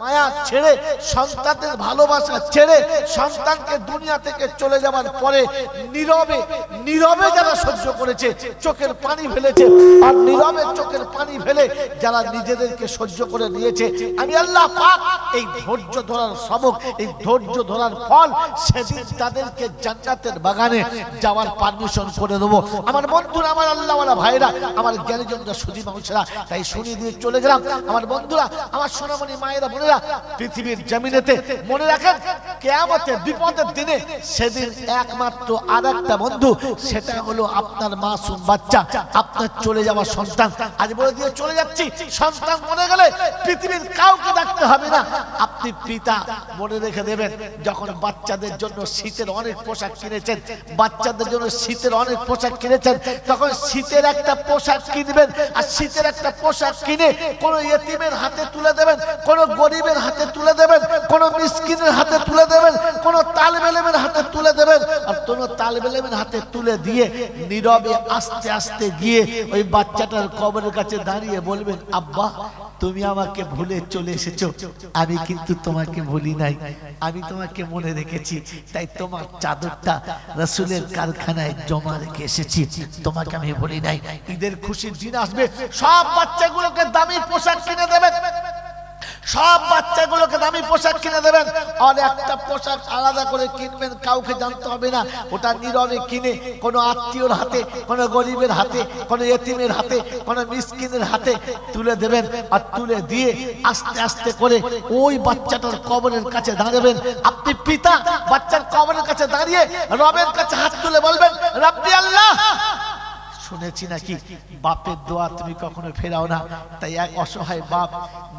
মায়া ছেড়ে সন্তানের ভালোবাসা ছেড়ে সন্তানকে দুনিয়া থেকে চলে যাওয়ার পরে নীরবে নীরবে যারা সহ্য করেছে, চোখের পানি ফেলেছে, আর নীরবে চোখের পানি ফেলে যারা নিজেদেরকে সহ্য করে নিয়েছে, আমি আল্লাহ পাক এই ধৈর্য ধরার সবক, এই ধৈর্য ধরার ফল সেদিন তাদেরকে জান্নাতের বাগানে যাওয়ার পারমিশন করে দেবো। আমার বন্ধুরা, আমার আল্লাহওয়ালা ভাইরা, আমার জ্ঞানীজনরা, সুধী মানুষেরা, তাই শুনিয়ে দিয়ে চলে গেলাম। আমার বন্ধুরা, আমার সোনামণি মায়েরা, পৃথিবীর জমিনেতে মনে রাখেন, কিয়ামতের বিপদের দিনে সেদিন একমাত্র আরেকটা বন্ধু, সেটা হলো আপনার মাসুম বাচ্চা, আপনার চলে যাওয়া সন্তান। আজ বলে দিয়ে চলে যাচ্ছি, সন্তান মরে গেলে পৃথিবীর কাউকে ডাকতে হবে না, আপনি পিতা মনে রেখে দেবেন। যখন বাচ্চাদের জন্য শীতের অনেক পোশাক কিনেছেন, বাচ্চাদের জন্য শীতের অনেক পোশাক কিনেছেন, তখন শীতের একটা পোশাক কিনবেন, আর শীতের একটা পোশাক কিনে কোনো ইয়েতিমের হাতে তুলে দেবেন, কোনো গরিবের হাতে তুলে দেবেন, কোন মিসকিনের হাতে তুলে দেবেন, কোন তালেব ইলমের হাতে তুলে দেবেন। আর কোন তালেব ইলমের হাতে তুলে দিয়ে নীরবে আস্তে আস্তে গিয়ে ওই বাচ্চাটার কবরের কাছে দাঁড়িয়ে বলবেন, আব্বা তুমি আমাকে ভুলে চলে এসেছো, আমি কিন্তু তোমাকে ভুলি নাই, আমি তোমাকে মনে রেখেছি, তাই তোমার চাদরটা রাসূলের কারখানায় জমা রেখে এসেছি, তোমাকে আমি ভুলি নাই। ঈদের খুশির দিন আসবে, সব বাচ্চাগুলোকে দামি পোশাক কিনে দেবেন, সব বাচ্চাগুলোকে দামি পোশাক কিনে দেবেন, আর একটা পোশাক আলাদা করে কিনবেন, কাউকে জানতে হবে না, ওটা নীরবে কিনে কোনো আত্মীয়র হাতে, কোনো গরিবের হাতে, কোনো ইয়েতিমের হাতে, কোনো মিসকিনের হাতে তুলে দেবেন। আর তুলে দিয়ে আস্তে আস্তে করে ওই বাচ্চাটার কবরের কাছে দাঁড়াবেন। আপনি পিতা বাচ্চার কবরের কাছে দাঁড়িয়ে রবের কাছে হাত তুলে বলবেন, রাব্বি আল্লাহ, শুনেছি নাকি বাপের দোয়া তুমি কখনো ফেরাও না, তাই এক অসহায় বাপ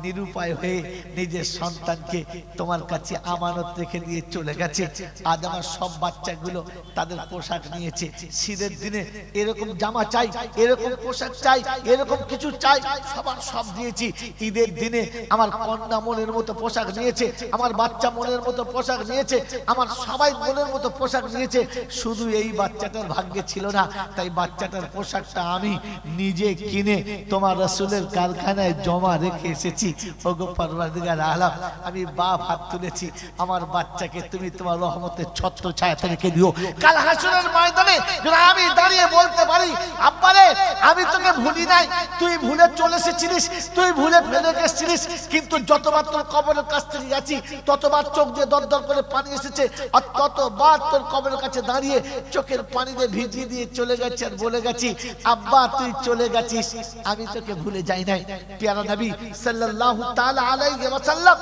নিরুপায় হয়ে নিজের সন্তানকে তোমার কাছে আমানত রেখে দিয়ে চলে গেছে। আজ আমার সব বাচ্চাগুলো তাদের পোশাক নিয়েছে, শীতের দিনে এরকম জামা চাই, এরকম পোশাক চাই, এরকম কিছু চাই, সবার সব দিয়েছি। ঈদের দিনে আমার কন্যা মনের মতো পোশাক নিয়েছে, আমার বাচ্চা মনের মতো পোশাক নিয়েছে, আমার সবাই মনের মতো পোশাক নিয়েছে, শুধু এই বাচ্চাটার ভাগ্যে ছিল না, তাই বাচ্চাটার পোশাকটা আমি নিজে কিনে তোমার রাসূলের কারখানায় জমা রেখে এসেছি। ওগো পরওয়ারদিগার আলম, আমি বাপ হাত তুলেছি, আমার বাচ্চাকে তুমি তোমার রহমতের ছত্র ছায়াতে রেখে দিও। কাল হাসরের ময়দানে যেন আমি দাঁড়িয়ে বলতে পারি, আব্বারে আমি তোকে ভুলি নাই, তুই ভুলে চলে এসেছিলিস, তুই ভুলে ফেলে গেছিলিস, কিন্তু যতবার তোর কবরের কাছ থেকে গেছি ততবার চোখ দিয়ে দরদর করে পানি এসেছে, আর ততবার তোর কবরের কাছে দাঁড়িয়ে চোখের পানি দিয়ে ভিজিয়ে দিয়ে চলে গেছে আর বলে গেছি, আব্বা তুই চলে গেছিস, আমি তোকে ভুলে যাই নাই। প্যারা নবী সাল্লাল্লাহু তাআলা আলাইহি ওয়াসাল্লাম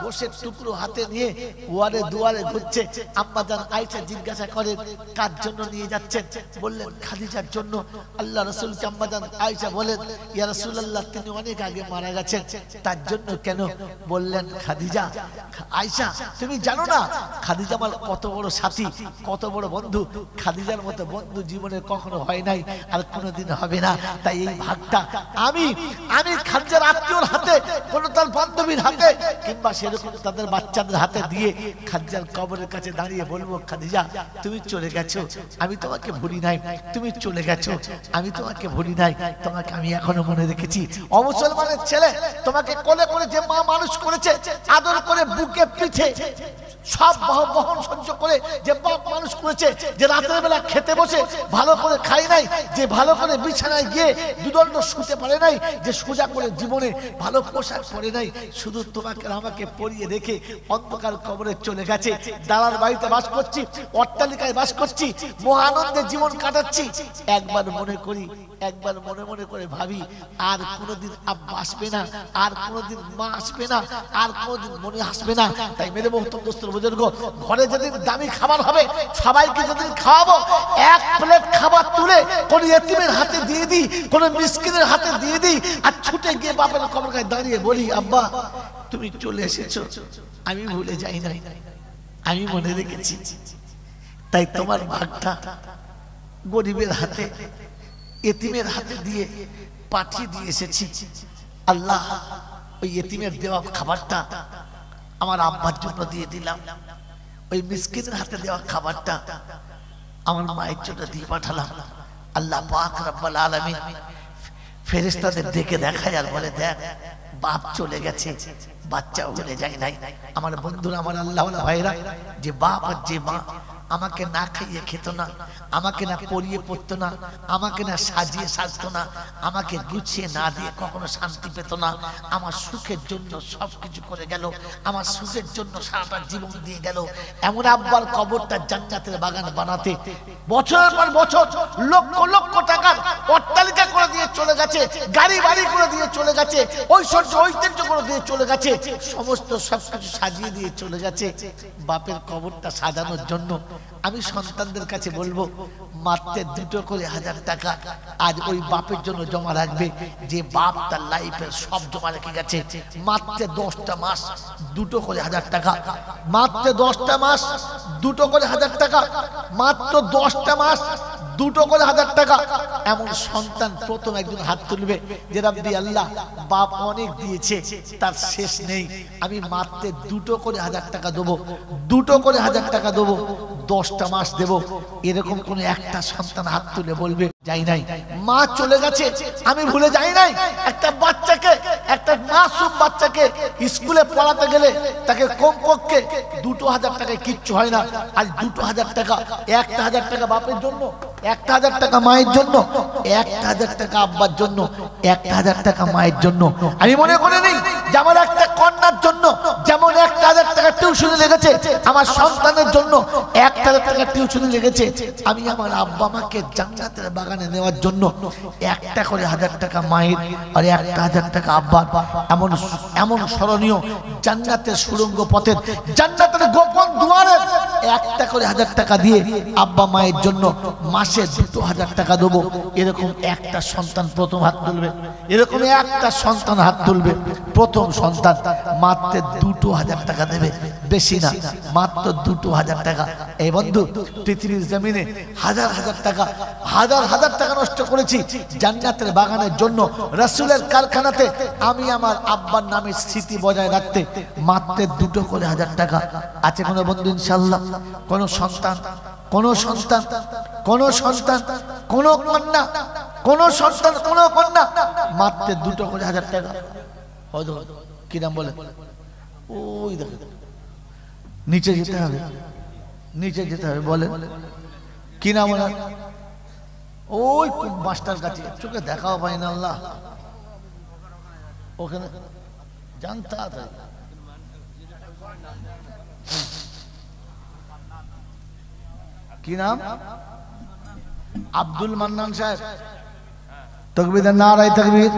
গোশের টুকরো হাতে নিয়ে ওয়ারে দুয়ারে ঘুরছে। আম্মা জান আয়েশা জিজ্ঞাসা করে, কার জন্য নিয়ে যাচ্ছেন? বললেন খাদিজার জন্য। আল্লাহ রাসূলকে আম্মা জান আয়েশা বলেন, ইয়া রাসূলুল্লাহ তিনি অনেক আগে মারা গেছেন, তার জন্য কেন? বললেন খাদিজা, আয়েশা তুমি জানো না খাদিজা আমার কত বড় সাথী, কত বড় বন্ধু, খাদিজার মতো বন্ধু জীবনে কখনো হয় নাই, আর কোনোদিন হবে না। তাই এই ভাগটা আমি খাদিজার আত্মীয়র হাতে, কোনো তার বান্ধবীর হাতে, কিংবা সেরকম তাদের বাচ্চাদের হাতে দিয়ে খাদিজার কবরের কাছে দাঁড়িয়ে বলবো, খাদিজা তুমি চলে গেছো, আমি তোমাকে ভুলি নাই, তুমি চলে গেছো, আমি তোমাকে ভুলি নাই, তোমাকে আমি এখনো মনে রেখেছি। অমুসলমানের ছেলে তোমাকে কোলে করে যে মা মানুষ করেছে, আদর করে বুকে পিঠে সব বহন সহ্য করে যে বাপ মানুষ করেছে, যে রাতের বেলা খেতে বসে ভালো করে খাই নাই, যে ভালো করে বিছানায় গিয়ে দুদণ্ড শুতে পারে নাই, যে সোজা করে জীবনে ভালো পোশাক পরে নাই, শুধু তোমাকে আমাকে পরিয়ে রেখে অন্ধকার কবরে চলে গেছে। দালার বাড়িতে বাস করছি, অট্টালিকায় বাস করছি, মহানন্দে জীবন কাটাচ্ছি। একবার মনে করি, একবার মনে মনে করে ভাবি, আর কোনোদিন আব্বা আসবে না, আর কোনোদিন মা আসবে না, আর কোনোদিন মনে আসবে না। তাই মেরে মোহতম দোস্তর বুজুর্গ, ঘরে যেদিন দামি খাবার হবে, সবাইকে যেদিন খাওয়াবো, এক প্লেট খাবার তুলে কোন ইয়েতিমের হাতে দিয়ে দিই, কোন মিসকিনের হাতে দিয়ে দিই, আর ছুটে গিয়ে বাপের কবরের কাছে দাঁড়িয়ে বলি, আব্বা তুমি চলে এসেছো, আমি ভুলে যাই নাই, আমি মনে রেখেছি। তাই তোমার ভাগটা গরিবের হাতে, ইয়েতিমের হাতে দিয়ে পাঠিয়ে দিয়ে এসেছি। আল্লাহ ওই ইয়েতিমের দেওয়া খাবারটা আমার আব্বার জন্য দিয়ে দিলাম, ওই মিসকিনের হাতে দেওয়া খাবারটা আমার মায়ের জন্য দিয়ে পাঠালাম। আল্লাহ পাক রব্বুল আলামিন ফেরেশতাদের ডেকে দেখায় আর বলে, দেখ বাপ চলে গেছে, বাচ্চাও চলে যায় নাই। আমার বন্ধুরা, আমার আল্লাহওয়ালা ভাইরা, যে বাপ আর যে মা আমাকে না খাইয়ে খেত না, আমাকে না পরিয়ে পড়তো না, আমাকে না সাজিয়ে সাজতো না, আমাকে গুছিয়ে না দিয়ে কখনো শান্তি পেত না, আমার সুখের জন্য সবকিছু করে গেল, আমার সুখের জন্য সারাটা জীবন দিয়ে গেল, এমন আব্বার কবরটা জান্নাতের বাগান বানাতে বছরের পর বছর লক্ষ লক্ষ টাকার অট্টালিকা করে দিয়ে চলে গেছে, গাড়ি বাড়ি করে দিয়ে চলে গেছে, ঐশ্বর্য ঐতিহ্য করে দিয়ে চলে গেছে, সমস্ত সবকিছু সাজিয়ে দিয়ে চলে গেছে বাপের কবরটা সাজানোর জন্য। আমি সন্তানদের কাছে বলবো, মাত্র 2 করে 1000 টাকা আজ ওই বাপের জন্য জমা রাখবে, যে বাপ তার লাইফের সব জমা রেখে গেছে। মাত্র 10টা মাস 2 করে 1000 টাকা, মাত্র 10টা মাস 2 করে 1000 টাকা, মাত্র 10টা মাস 2 করে 1000 টাকা। এমন সন্তান প্রথম একজন হাত তুলবে যে রাব্বি আল্লাহ, বাপ অনেক দিয়েছে, তার শেষ নেই, আমি মাত্র 2 করে 1000 টাকা দেবো, 2 করে 1000 টাকা দেবো, 10টা মাস দেব। এরকম কোন একটা সন্তান হাত তুলে বলবে যাই নাই? মা চলে গেছে, আমি ভুলে যাই নাই। একটা বাচ্চাকে, একটা মাসুম বাচ্চাকে স্কুলে পড়াতে গেলে তাকে কমপক্ষে 2000 টাকায় কিচ্ছু হয় না। আজ 2000 টাকা, 1000 টাকা বাপের জন্য, 1000 টাকা মায়ের জন্য, 1000 টাকা আব্বার জন্য, 1000 টাকা মায়ের জন্য। আমি মনে করে নেই যে আমার একটা কন্যার জন্য যেমন 1000 টাকা টিউশনে লেগেছে, আমার সন্তানের জন্য 1000 টাকা টিউশনে লেগেছে। আমি আমার আব্বা মাকে জান্নাতের বাগানে নেওয়ার জন্য 1 করে 1000 টাকা মায়ের আর 1000 টাকা আব্বার। এমন এমন স্মরণীয় জান্নাতের সুড়ঙ্গ পথের, জান্নাতের গোপন দুয়ারের 1 করে 1000 টাকা দিয়ে আব্বা মায়ের জন্য মাসে 2000 টাকা দেবো। এরকম একটা সন্তান প্রথম হাত তুলবে, এরকম একটা সন্তান হাত তুলবে, প্রথম সন্তান মাত্র 2000 টাকা দেবে, বেশি না, মাত্র 2000 টাকা। এই বন্ধু, পৃথিবীর জমিনে হাজার হাজার টাকা, হাজার হাজার টাকা নষ্ট করেছি জান্নাতের বাগানের জন্য, রাসূলের কারখানাতে আমি আমার আব্বার নামের স্মৃতি বজায় রাখতে। মাত্র 2 করে 1000 টাকা। আছে কোনো বন্ধু ইনশাআল্লাহ? কোন সন্তান, কোন সন্তান, কোন সন্তান, কোন কন্যা, কোন সন্তান, কোন কন্যা মাত্র 2 করে 1000 টাকা? হয়তো কি নাম বলে? ওই দেখো, নিচে যেতে হবে, নিচে যেতে হবে, বলে কি নাম বলে? ওই মাস্টার কাছে, চোখে দেখাও পাই না আল্লাহ, ওখানে জানতা কি নাম? আব্দুল মান্নান সাহেব। তাকবীর, নারায়ে তাকবীর।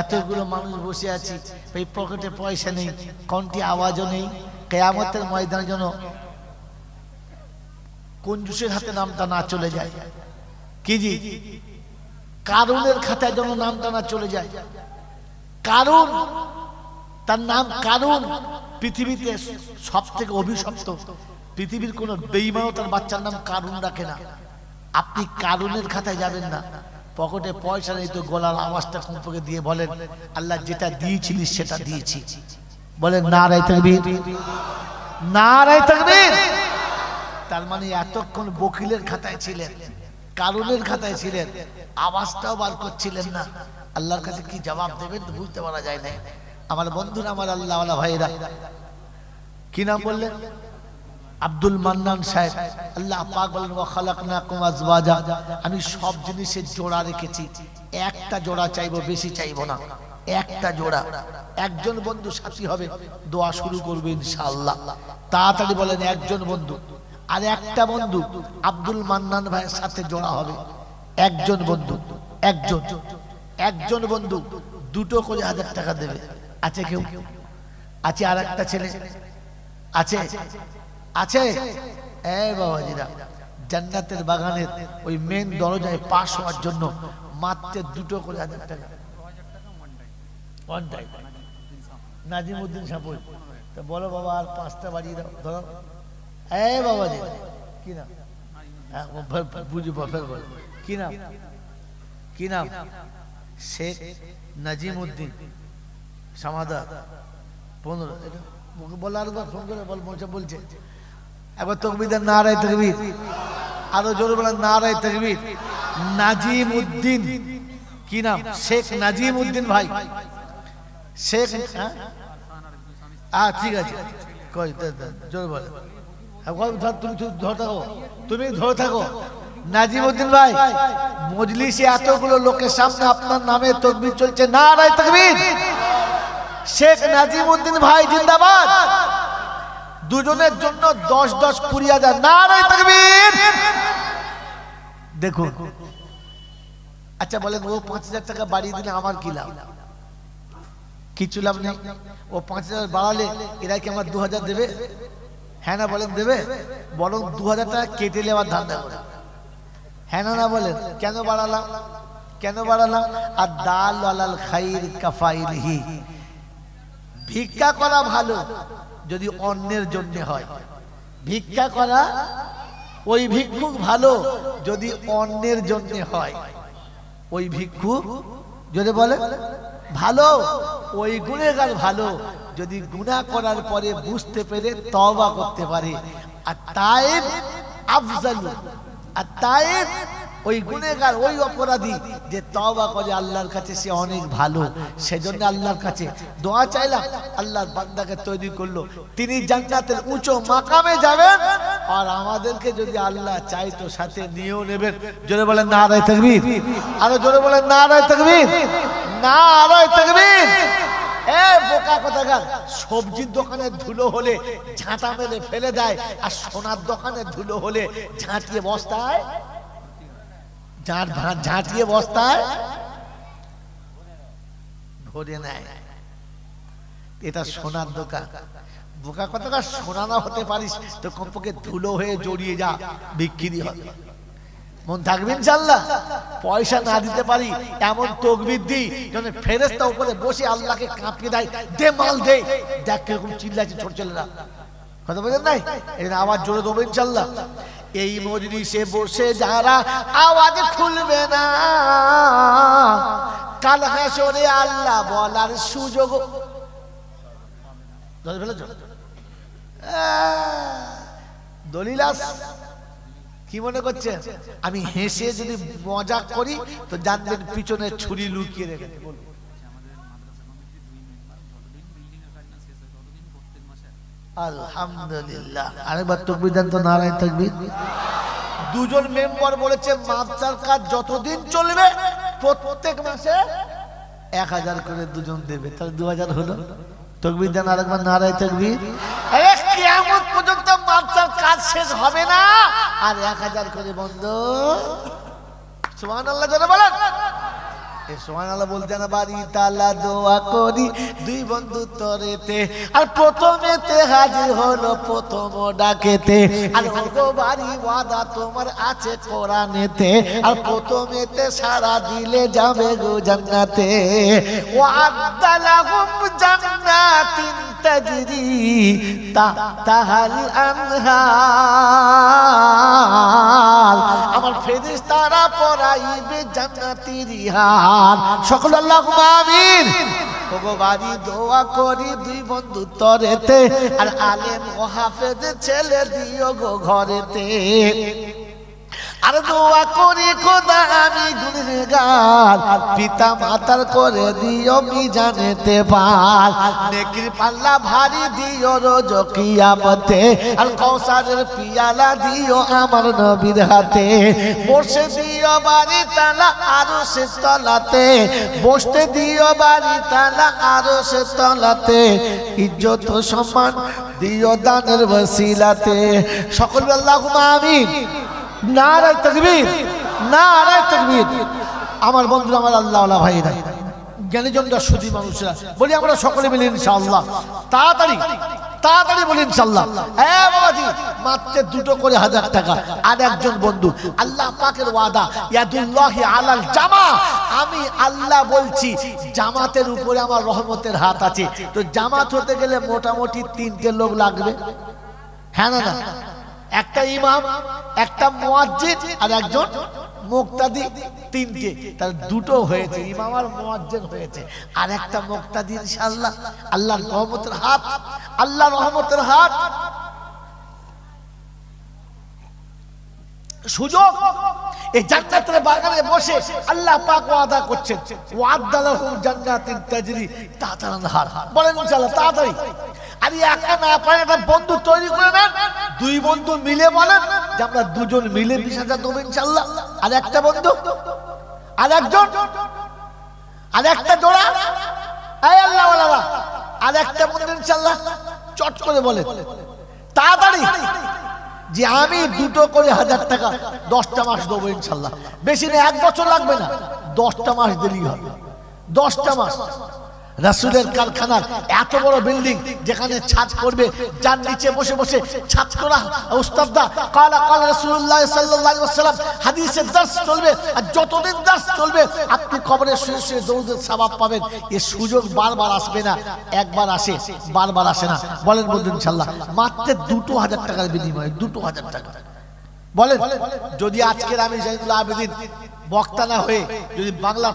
এতগুলো মানুষ বসে আছি, এই পকেটে পয়সা নেই, কোনটি আওয়াজও নেই। কিয়ামতের ময়দানে যেন কঞ্জুসের হাতে নামটা না চলে যায়। কি জি? কারুনের খাতায় যেন নামটা না চলে যায়। কারুন, তার নাম কারুন, পৃথিবীতে সব থেকে অভিশপ্ত। পৃথিবীর কোন বেঈমানও তার বাচ্চার নাম কারুন রাখে না। আপনি কারুনের খাতায় যাবেন না। পকেটে পয়সা নেই তো গলার আওয়াজটা কম্পকে দিয়ে বলেন, আল্লাহ যেটা দিয়েছিলিস সেটা দিয়েছি। বলেন নারায়ে তাকবীর, নারায়ে তাকবীর। তার মানে এতক্ষণ বকিলের খাতায় ছিলেন, কারুনের খাতায় ছিলেন, আওয়াজটাও বার করছিলেন না। আল্লাহর কাছে কি জবাব দেবেন তো বুঝতে পারা যায় না। আমার বন্ধুরা, আমার আল্লাহওয়ালা ভাইরা, কি নাম বললেন? আব্দুল মান্নান সাহেব। আল্লাহ পাক বলেন, ওয়া খালাকনাকুম আজওয়াজা, আমি সব জিনিসের জোড়া রেখেছি, একটা জোড়া চাইবো, বেশি চাইবো না, একটা জোড়া। একজন বন্ধু সাথী হবে, দোয়া শুরু করবে ইনশাআল্লাহ। তাড়াতাড়ি বলেন, একজন বন্ধু। আর একটা বন্ধু আব্দুল মান্নান ভাইয়ের সাথে জোড়া হবে, একজন বন্ধু, একজন, একজন বন্ধু 2 করে 1000 টাকা দেবে। আছে কেউ? আছে? আর একটা ছেলে আছে? আছে? এই বাবাজিরা, জান্নাতের বাগানের ওই মেন দরজায় পাশ হওয়ার জন্য মাত্র 2 করে 1000 টাকা। নাজিমউদ্দিন সাপুর, তো বলো বাবা আর 5টা বাড়িয়ে দাও, ধরো। এই বাবাজি, কি নাম? বুঝবো, ফের বলো কি নাম? কি নাম? শেখ নাজিমউদ্দিন সামাদা 15। বলো আরেকবার ফোন করে বল, বলছে একবার তাকবীর, নারায়ে তাকবীর। আরো জোরে বলেন নারায়ে তাকবীর। নাজিমউদ্দিন, কি নাম? শেখ নাজিমউদ্দিন ভাই। শেখ ঠিক আছে কই জোর বলে তুমি ধরে থাকো নাজিমউদ্দিন ভাই মজলিসে এতগুলো লোকের সামনে আপনার নামে তাকবীর চলছে নারায়ে তাকবীর শেখ নাজিমউদ্দিন ভাই জিন্দাবাদ দুজনের জন্য 10-10 20,000 নারায়ে তাকবীর দেখুন আচ্ছা বলেন ও 5,000 টাকা বাড়িয়ে দিলে আমার কি লাভ কিছু লাভ নেই ও 5,000 বাড়ালে এরা কি আমার 2,000 দেবে হ্যাঁ না বলেন দেবে বরং 2,000 টাকা কেটে নেওয়ার ধান্দা করে হ্যাঁ না বলেন কেন বাড়ালাম আর দাল আলাল খাইর কাফাইলহি ভিক্ষা করা ভালো যদি অন্যের জন্য হয় ভিক্ষা করা ওই ভিক্ষুক ভালো যদি অন্যের জন্য হয় ওই ভিক্ষুক যদি বলে ভালো ওই গুনাহগার ভালো যদি গুনাহ করার পরে বুঝতে পেরে তওবা করতে পারে আর তায়েব আফজালু আর তায়েব ওই গুনাহগার ওই অপরাধী যে তওবা করে আল্লাহর কাছে সে অনেক ভালো সেজন্য আল্লাহর কাছে দোয়া চাইলাম আল্লাহর বান্দাকে তৈরি করলো তিনি জান্নাতের উঁচু মাকামে যাবেন আর আমাদেরকে যদি আল্লাহ চাইতো সাথে নিয়েও নেবেন জোরে বলেন নারায়ে তাকবীর আরো জোরে বলেন নারায়ে তাকবীর নারায়ে তাকবীর এ বোকা কোথাকার সবজির দোকানে ধুলো হলে ঝাঁটা মেরে ফেলে দেয় আর সোনার দোকানে ধুলো হলে ঝাঁটিয়ে বস্তায় ঝাঁটিয়ে বস্তায় ভরে নেয় এটা সোনার দোকান বোকা কোথাকার সোনা না হতে পারিস তো কমপক্ষে ধুলো হয়ে জড়িয়ে যা বিক্রি হবে মন থাকবে ইনশাআল্লাহ পয়সা না দিতে পারি এমন তাকবীর দিই যেন ফেরেশতা উপরে বসে আল্লাহকে কাঁপিয়ে দেয় দে মাল দে দেখ কিরকম চিল্লাচ্ছে ছোট ছেলেরা কথা বলেন নাই এই আওয়াজ জোরে দেবো ইনশাআল্লাহ এই মজলিসে বসে যারা আওয়াজ খুলবে না কাল হাসরে আল্লাহ বলার সুযোগ ধরে ফেলেছ দলিলাস কি মনে করছেন আমি হেসে যদি মজাক করি তো জানবেন পিছনে ছুরি লুকিয়ে রেখেছে আলহামদুলিল্লাহ আরেকবার তাকবীর দেন তো নারায়ে তাকবীর দুজন মেম্বার বলেছে মাদ্রাসার কাজ যতদিন চলবে প্রত্যেক মাসে 1000 করে দুজন দেবে তাহলে 2000 হলো তাকবীর দেন আরেকবার নারায়ে তাকবীর আরে কিয়ামত পর্যন্ত মাদ্রাসার কাজ শেষ হবে না আর 1000 করে বন্ধ সুবহানাল্লাহ জোরে বলেন সুবহানাল্লাহ বলতে না বাড়ি তালা দোয়া করি দুই বন্ধু তরেতে আর প্রথমেতে হাজির হলো প্রথম ডাকেতে আর ওগো বাড়ি ওয়াদা তোমার আছে কোরআনেতে আর প্রথমেতে সারা দিলে যাবে গো জান্নাতে ওয়াদালাহুম জান্নাতিন তাজরি তাহতাহাল আনহার আমার ফেরেশতারা পরাইবে জান্নাতের হার সকল আল্লাহুম্মা আমিন ওগো বাড়ি দোয়া করি দুই বন্ধু তরেতে আর আলেম ও হাফেজ ছেলে দিও গো ঘরেতে আর দোয়া করি খোদা আমি গুনাহগার পিতা মাতার করে দিও মিজানেতে পার নেকির পাল্লা ভারী দিও রোজ কিয়ামতে আর কৌসারের পিয়ালা দিও আমার নবীর হাতে বসে দিও বাড়ি তালা আরশের তলাতে বসতে দিও বাড়ি তালা আরশের তলাতে ইজ্জত ও সম্মান দিও দানের ওসিলাতে সকল আল্লাহুম্মা আমিন নারায়ে তাকবীর নারায়ে তাকবীর আমার বন্ধুরা আমার আল্লাহওয়ালা ভাইরা জ্ঞানীজনরা সুধী মানুষরা বলি আমরা সকলে মিলে ইনশাআল্লাহ তাড়াতাড়ি বলি ইনশাআল্লাহ হ্যাঁ বাবাজি মাত্র দুটো করে 1000 টাকা আর একজন বন্ধু আল্লাহ পাকের ওয়াদা ইয়াদুল্লাহি আলাল জামা আমি আল্লাহ বলছি জামাতের উপরে আমার রহমতের হাত আছে তো জামাত হতে গেলে মোটামুটি 3টে লোক লাগবে হ্যাঁ না না একটা ইমাম একটা মুয়াজ্জিন আর একজন মুক্তাদি তিনটে তার দুটো হয়েছে ইমাম আর মুয়াজ্জিন হয়েছে আর একটা মুক্তাদি ইনশাআল্লাহ আল্লাহর রহমতের হাত আল্লাহর রহমতের হাত সুযোগ। এই জান্নাতের বাগানে বসে আল্লাহ পাক ওয়াদা করছেন, ওয়া'আদ্দা লাহুম জান্নাতিন তাজরি তাহতাল আনহার। বলেন ইনশাআল্লাহ তাড়াতাড়ি। আর একা না পারে একটা বন্ধু তৈরি করে নেন, দুই বন্ধু মিলে বলেন যে আমরা দুজন মিলে 20,000 দেব ইনশাআল্লাহ। আর একটা বন্ধু, আর একজন, আর একটা জোড়া, এই আল্লাহ ওয়ালারা, আর একটা বন্ধু ইনশাআল্লাহ চট করে বলেন তাড়াতাড়ি যে আমি দুটো করে 1,000 টাকা 10টা মাস দেবো ইনশাআল্লাহ। বেশি না, 1 বছর লাগবে না, 10টা মাস দিলেই হবে। 10টা মাস। রাসূলের কারখানার এত বড় বিল্ডিং, যেখানে ছাদ করবে, যার নিচে বসে বসে ছাত্ররা উস্তাদরা কালা কালা রাসূলুল্লাহ সাল্লাল্লাহু আলাইহি ওয়াসাল্লাম হাদিসের দর্শ চলবে। আর যতদিন দর্শ চলবে আপনি কবরে শুয়ে শুয়ে দরুদের সওয়াব পাবেন। এই সুযোগ বারবার আসবে না, একবার আসে, বারবার আসে না। বলেন বন্ধু ইনশাআল্লাহ মাত্র 2,000 টাকার বিনিময়ে 2,000 টাকা। বলেন যদি আজকের আমি জাইনুল আবেদিন বক্তা না হয়ে যদি বাংলা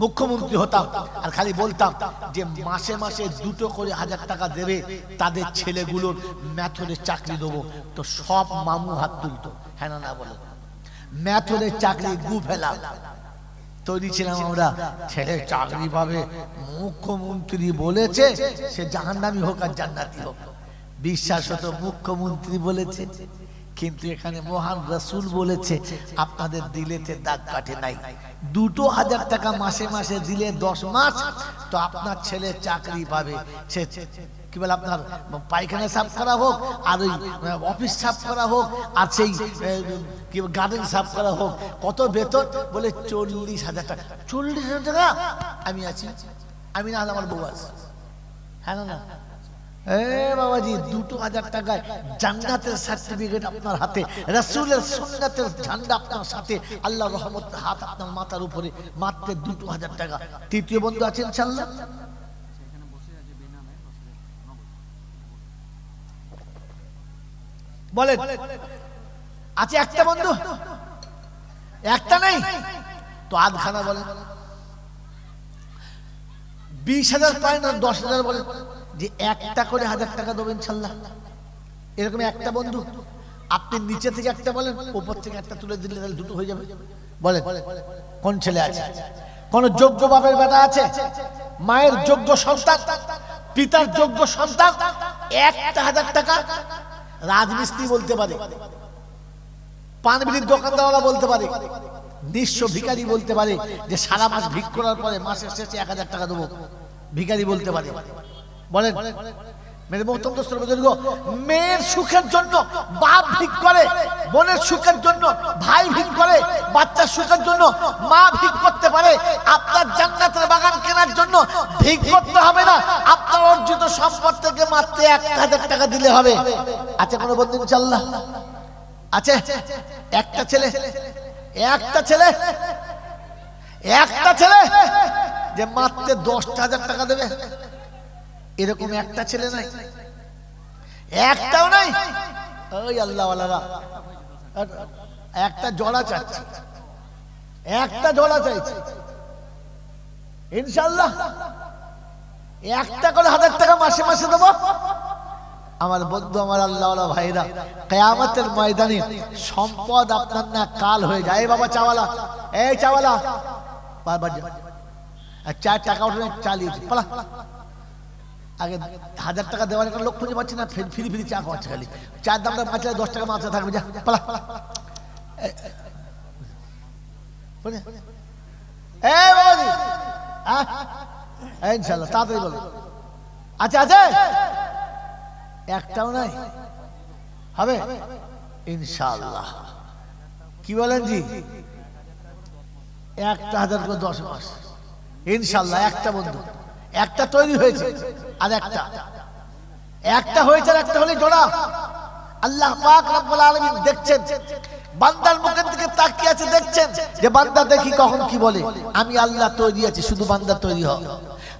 মুখ্যমন্ত্রী হতাম আর খালি বলতাম যে মাসে মাসে 2টো করে 1,000 টাকা দেবে তাদের ছেলেগুলোর ম্যাথরের চাকরি দেবো, তো সব মামু হাত তুলতো। হ্যাঁ না বলে ম্যাথরের চাকরি গু ফেলা তৈরি ছিলাম আমরা। ছেলে চাকরি পাবে, মুখ্যমন্ত্রী বলেছে, সে জাহান্নামী হোক আর জান্নাতি হোক। বিশ্বাস হতো মুখ্যমন্ত্রী বলেছে, কিন্তু এখানে মহান রাসূল বলেছে আপনাদের দিলেতে দাগ কাটে নাই। 2,000 টাকা মাসে মাসে দিলে 10 মাস, তো আপনার ছেলে চাকরি পাবে। সে কি বলে আপনার পায়খানা সাফ করা হোক, আর ওই অফিস সাফ করা হোক, আর সেই কি গার্ডেন সাফ করা হোক। কত বেতন? বলে 40,000 টাকা। 40,000 টাকা আমি আছি, আমি না হলে আমার বউ আছে। হ্যাঁ না বাবাজি, 2,000 টাকায় জান্নাতের সার্টিফিকেট আপনার হাতে, রাসূলের সুন্নাতের ঝান্ডা আপনার সাথে, আল্লাহর রহমতের হাত আপনার মাথার উপরে, মাত্র 2,000 টাকা। তৃতীয় বন্ধু আছে ইনশাআল্লাহ? বলেন আছে একটা বন্ধু? একটা নেই তো আধখানা বলেন। 20,000 পায় না 10,000 বলেন যে একটা করে 1,000 টাকা দেবেন ইনশাআল্লাহ। এরকম একটা বন্ধু। আপনি নিচে থেকে একটা বলেন, উপর থেকে একটা তুলে দিলে তাহলে 2টো হয়ে যাবে। বলেন কোন ছেলে আছে? কোন যোগ্য বাপের বেটা আছে? মায়ের যোগ্য সন্তান, পিতার যোগ্য সন্তান, একটা 1,000 টাকা। রাজমিস্ত্রি বলতে পারে, পানবিড়ির দোকানদাররা বলতে পারে, নিঃস্ব ভিখারি বলতে পারে যে সারা মাস ভিক করার পরে মাসের শেষে 1,000 টাকা দেবো, ভিখারি বলতে পারে। বলেন মেরে মোহতরম দোস্ত বুজুর্গ, মেয়ের সুখের জন্য বাপ ভিক করে, বোনের সুখের জন্য ভাই ভিক করে, বাচ্চার সুখের জন্য মা ভিক করতে পারে। আপনার জান্নাতের বাগান কেনার জন্য ভিক করতে হবে না, আপনার অর্জিত সম্পদ থেকে মাত্র 1,000 টাকা দিলে হবে। আছে কোনো বন্ধু ইনশাআল্লাহ? আছে একটা ছেলে, একটা ছেলে, একটা ছেলে যে মাত্র 10,000 টাকা দেবে, এরকম একটা ছেলে নাই, একটাও নাই। ওই আল্লাহ ওয়ালারা একটা জোড়া চাচ্ছি, একটা জোড়া চাইছি ইনশাআল্লাহ। একটা করে 1,000 টাকা মাসে মাসে দেবো। আমার বন্ধু, আমার আল্লাহ ওয়ালা ভাইরা, কিয়ামতের ময়দানে সম্পদ আপনার না কাল হয়ে যায়। বাবা চাওয়ালা, এই চাওয়ালা, বারবার চার টাকা উঠে চালিয়েছি, পালা। আগে 1,000 টাকা দেওয়ার একটা লোক খুঁজে পাচ্ছি না, ফিরি ফিরি চা খাওয়াচ্ছে খালি। চার দামটা বাঁচলে 10 টাকা মাত্রা থাকবে, যা পালা। ইনশাআল্লাহ তাড়াতাড়ি বলো। আচ্ছা আছে? একটাও নাই? হবে ইনশাআল্লাহ। কি বলেন জি? 1,000 করে 10 মাস ইনশাআল্লাহ। একটা বন্ধু, একটা তৈরি হয়েছে, আর একটা হয়েছে, আর একটা হলে জোড়া। আল্লাহ পাক রব্বুল আলামিন দেখছেন, বান্দার মুখের দিকে তাকিয়ে আছে, দেখছেন যে বান্দা দেখি কখন কি বলে। আমি আল্লাহ তৈরি আছি, শুধু বান্দা তৈরি হ।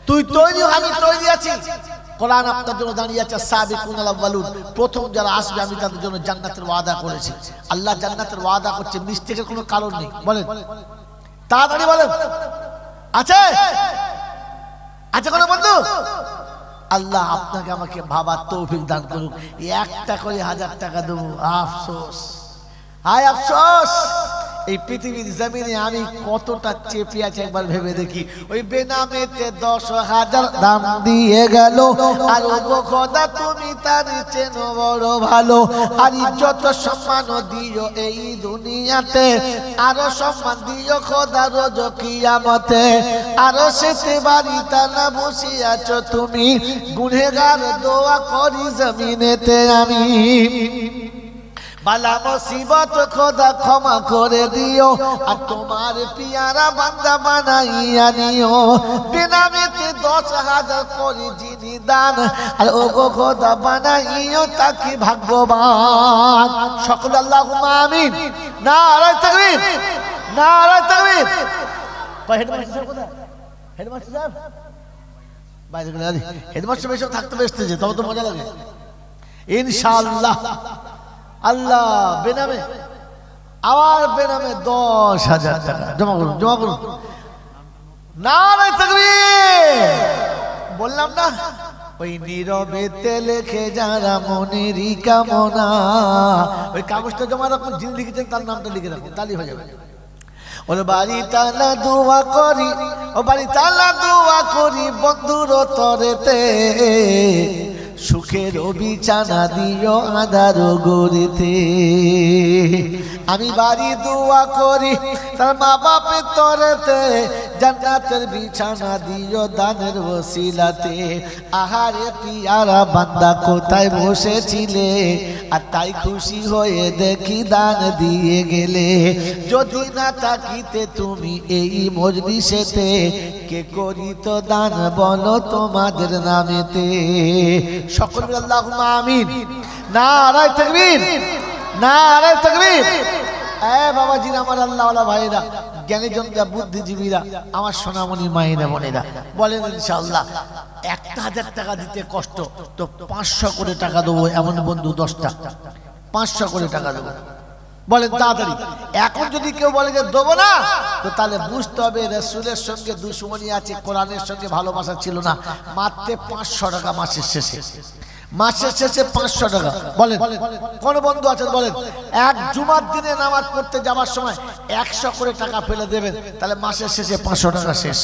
তুই তৈরি হ, আমি তৈরি আছি। কোরআন আপনার জন্য দাঁড়িয়ে আছে, সাবিকুনাল আউয়ালুন, প্রথম যারা আসবে আমি তাদের জন্য জান্নাতের ওয়াদা করেছি। আল্লাহ জান্নাতের ওয়াদা করছে, মিস্টেকের কোনো কারণ নেই। বলেন তাড়াতাড়ি বলেন। আছে? আছে কোনো বন্ধু? আল্লাহ আপনাকে আমাকে ভাবার তৌফিক দান করুক। একটা করে 1,000 টাকা দেবো, আফসোস হায় আফসোস, এই পৃথিবীর জমিনে আমি কতটা চেপে আছি একবার ভেবে দেখি। ওই বেনামেতে 10,000 দাম দিয়ে গেল, আর ও খোদা তুমি তার চেনো বড় ভালো। আর যত সম্মান দিও এই দুনিয়াতে, আরো সম্মান দিও খোদা রোজ কিয়ামতে। আরো সেতে বাড়ি তালা বসে আছো তুমি, গুনেগার দোয়া করি জমিনেতে আমি। বালা মুসিবত খোদা ক্ষমা করে দিও, আর তোমার পিয়ারা বান্দা বানাইয়া নিও। বেনামেতে 10,000 করে যিনি দান, আর ও গো খোদা বানাইও তাকে ভাগ্যবান। সকল আল্লাহুম্মা আমিন। নারায়ে তাকবীর, নারায়ে তাকবীর। হেডমাস্টার সাহেব কোথায়? হেডমাস্টার সাহেব বাইরে গেলে। হেডমাস্টার এসব থাকতে বেসতেছে, তবে তো মজা লাগে ইনশাআল্লাহ। আল্লাহ বেনামে, আবার বেনামে 10,000 টাকা জমা করুন, জমা করুন। নারায়ে তাকবীর। বললাম না, ওই নীরবেতে লেখে যারা মনেরই কামনা, ওই কাগজটা জমা রাখুন, যিনি লিখেছেন তার নামটা লিখে রাখুন, তাহলেই হয়ে যাবে। ওর বাড়ি তালা দোয়া করি, ও বাড়ি তালা দোয়া করি বন্ধুর তরেতে, সুখের বিছানা দিও আধার গড়িতে। আমি বাড়ি দোয়া করি তার মা বাপের তরেতে, জান্নাতের বিছানা দিও দানের ওসিলাতে। আহারে পিয়ারা বান্দা কোথায় বসেছিলে, আর তাই খুশি হয়ে দেখি দান দিয়ে গেলে। যদি না থাকিতে তুমি এই মজলিসেতে, কে করিত দান বলো তোমাদের নামেতে। সকল আল্লাহুম্মা আমিন। নারায়ে তাকবীর, নারায়ে তাকবীর। এ বাবাজিরা, আমার আল্লাহওয়ালা ভাইরা, জ্ঞানীজনরা, বুদ্ধিজীবীরা, আমার সোনামণি মায়েরা বোনেরা, বলেন ইনশাআল্লাহ 1,000 টাকা দিতে কষ্ট, তো 500 করে টাকা দেবো এমন বন্ধু 10টা, 500 করে টাকা দেবো। বলেন তাড়াতাড়ি। এখন যদি কেউ বলে যে দেবো না, তো তাহলে বুঝতে হবে রাসূলের সঙ্গে দুশমনি আছে, কোরআনের সঙ্গে ভালোবাসা ছিল না। মাত্র 500 টাকা মাসের শেষে, মাসের শেষে 500 টাকা। বলেন কোন বন্ধু আছেন বলেন, এক জুমার দিনে নামাজ পড়তে যাওয়ার সময় 100 করে টাকা ফেলে দেবেন, তাহলে মাসের শেষে 500 টাকা শেষ,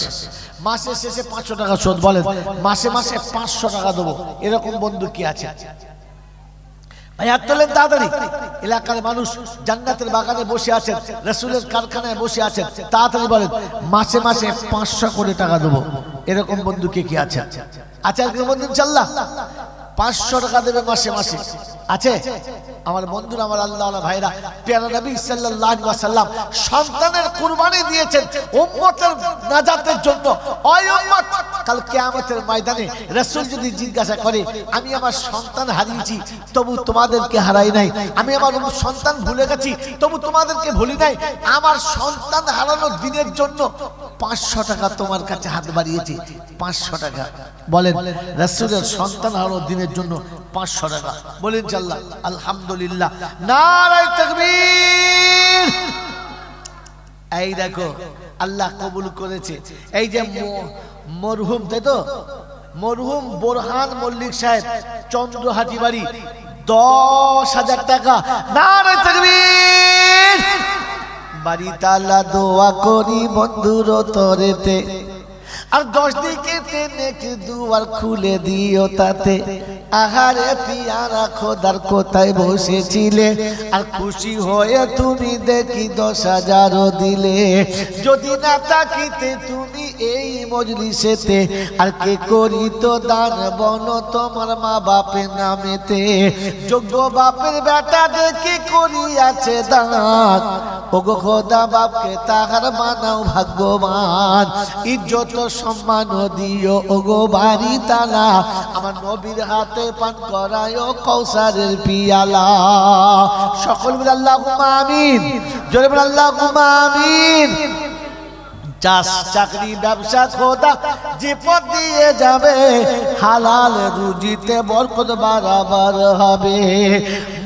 মাসের শেষে 500 টাকা শোধ। বলেন মাসে মাসে 500 টাকা দেবো, এরকম বন্ধু কি আছে? ভাইয়া তোলেন তাড়াতাড়ি। এলাকার মানুষ জান্নাতের বাগানে বসে আছেন, রাসূলের কারখানায় বসে আছেন, তাড়াতাড়ি বলেন মাসে মাসে 500 করে টাকা দেবো, এরকম বন্ধু কে কি আছে? আছে আর বন্ধু ইনশাআল্লাহ 500 টাকা দেবে মাসে মাসে? আছে আমার বন্ধুরা, আমার আল্লাহওয়ালা ভাইরা। প্যারা নবী সাল্লাল্লাহু আলাইহি ওয়াসাল্লাম সন্তানের কুরবানি দিয়েছেন উম্মতের নাজাতের জন্য। ওই উম্মত কাল কিয়ামতের ময়দানে রাসূল যদি জিজ্ঞাসা করে, আমি আমার সন্তান হারিয়েছি তবু তোমাদেরকে হারাই নাই, আমি আমার সন্তান ভুলে গেছি তবু তোমাদেরকে ভুলি নাই, আমার সন্তান হারানোর দিনের জন্য 500 টাকা তোমার কাছে হাত বাড়িয়েছি, 500 টাকা। বলেন রাসূলের সন্তান হারানোর দিনের জন্য 500 টাকা। বলেন ইনশাআল্লাহ আলহামদুলিল্লাহ। নারায়ে তাকবীর। এই দেখো আল্লাহ কবুল করেছে। এই যে মরহুম, তাই তো, মরহুম বোরহান মল্লিক সাহেব, চন্দ্রহাটি বাড়ি, 10,000 টাকা। নারায়ে তাকবীর। বাড়ি তালা দোয়া করি বন্ধুর তরেতে, আর 10 দিকেতে নেকি দুয়ার খুলে দিও তাতে। আহারে পিয়ারা খোদার কোথায় বসেছিলে, আর খুশি হয়ে তুমি দেখি 10,000 দিলে। যদি না থাকিতে তুমি এই মজলিসেতে, আর কে করিত দান বলো তোমার মা বাপের নামেতে। যোগ্য বাপের বেটা দেখে করিয়াছে দান, ওগো খোদা বাপকে তাহার বানাও ভাগ্যবান। ইজ্জত সম্মান দিও ওগো বাড়ি তালা, আমার নবীর হাতে পান করায় কৌসারের পিয়ালা। সকল বলে আল্লাহুম্মা আমিন, জোরে বলে আল্লাহুম্মা আমিন। চাষ চাকরি ব্যবসা খোদা যে পথ দিয়ে যাবে হালাল রুজিতে বরকত বাড়াবার হবে।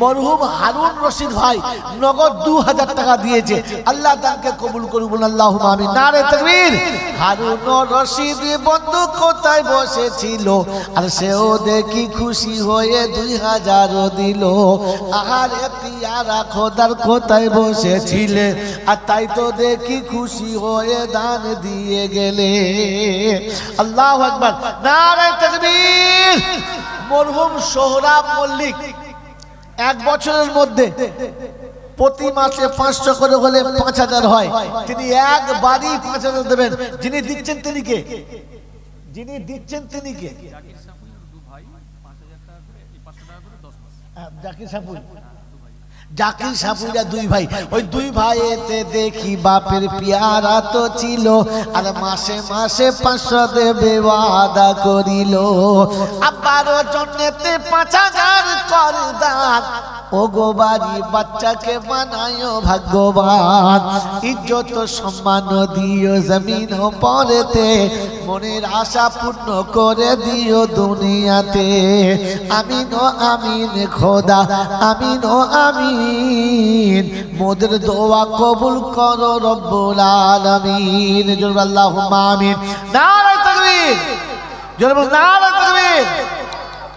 মরহুম হারুন রশিদ ভাই নগদ 2000 টাকা দিয়েছে, আল্লাহ তাকে কবুল করুন, আল্লাহুম্মা আমিন। নারে তাকবীর। হারুন রশিদ বন্ধু কোথায় বসেছিল আর সেও দেখি খুশি হয়ে 2000 দিল। আহারে পিয়ারা খোদার কোথায় বসেছিলে আর তাই তো দেখি খুশি হয়ে দান দিয়ে গেলে। আল্লাহু আকবার, নারে তাকবীর। মরহুম সোহরাব মল্লিক 1 বছরের মধ্যে প্রতি মাসে 500 করে হলে 5000 হয়, তিনি একবারই 5000 দেবেন। যিনি দিচ্ছেন তিনি কে? যিনি দিচ্ছেন তিনি কে? জাকির সাপুই। জাকির সাপুইরা 2 ভাই, ওই 2 ভাইয়েতে দেখি বাপের পিয়ারা তো ছিল আর মাসে মাসে 500 দেবে ওয়াদা করিল। আব্বারও জন্যতে 5000 করে দান, ও গো বাড়ি বাচ্চাকে বানায়ো ভাগ্যবান। ইজ্জত সম্মান দিও জমিন পরেতে, মনের আশা পূর্ণ করে দিও দুনিয়াতে। আমিন ও আমিন খোদা, আমিন ও আমিন। মোদের দোয়া কবুল করো রব্বুল আলামিন। জোরে আল্লাহুম্মা আমিন। নারে তাকবীর, জোরে নারে তাকবীর।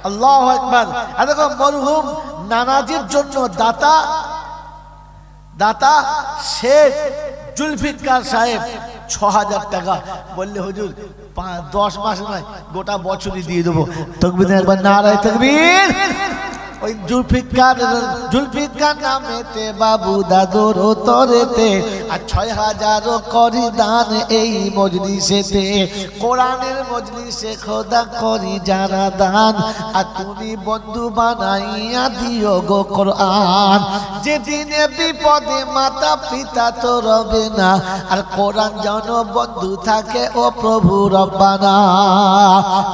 আল্লাহু আকবার। দেখো মরহুম নানাজির জন্য দাতা শেখ জুলফিকার সাহেব 6000 টাকা বললে হুজুর 10 মাস নয় গোটা বছরই দিয়ে দেবো। তাকবীর, একবার নারে তাকবীর। ওই জুলফিকার নামেতে বাবু দাদুর তরেতে আর 6000 করি দান এই মজলিসেতে। কোরআনের মজলিসে খোদা করি যারা দান আর তুমি বন্ধু বানাইয়া দিও গো কোরআন। যেদিনে বিপদে মাতা পিতা তো রবে না আর কোরআন যেন বন্ধু থাকে ও প্রভু রব্বানা।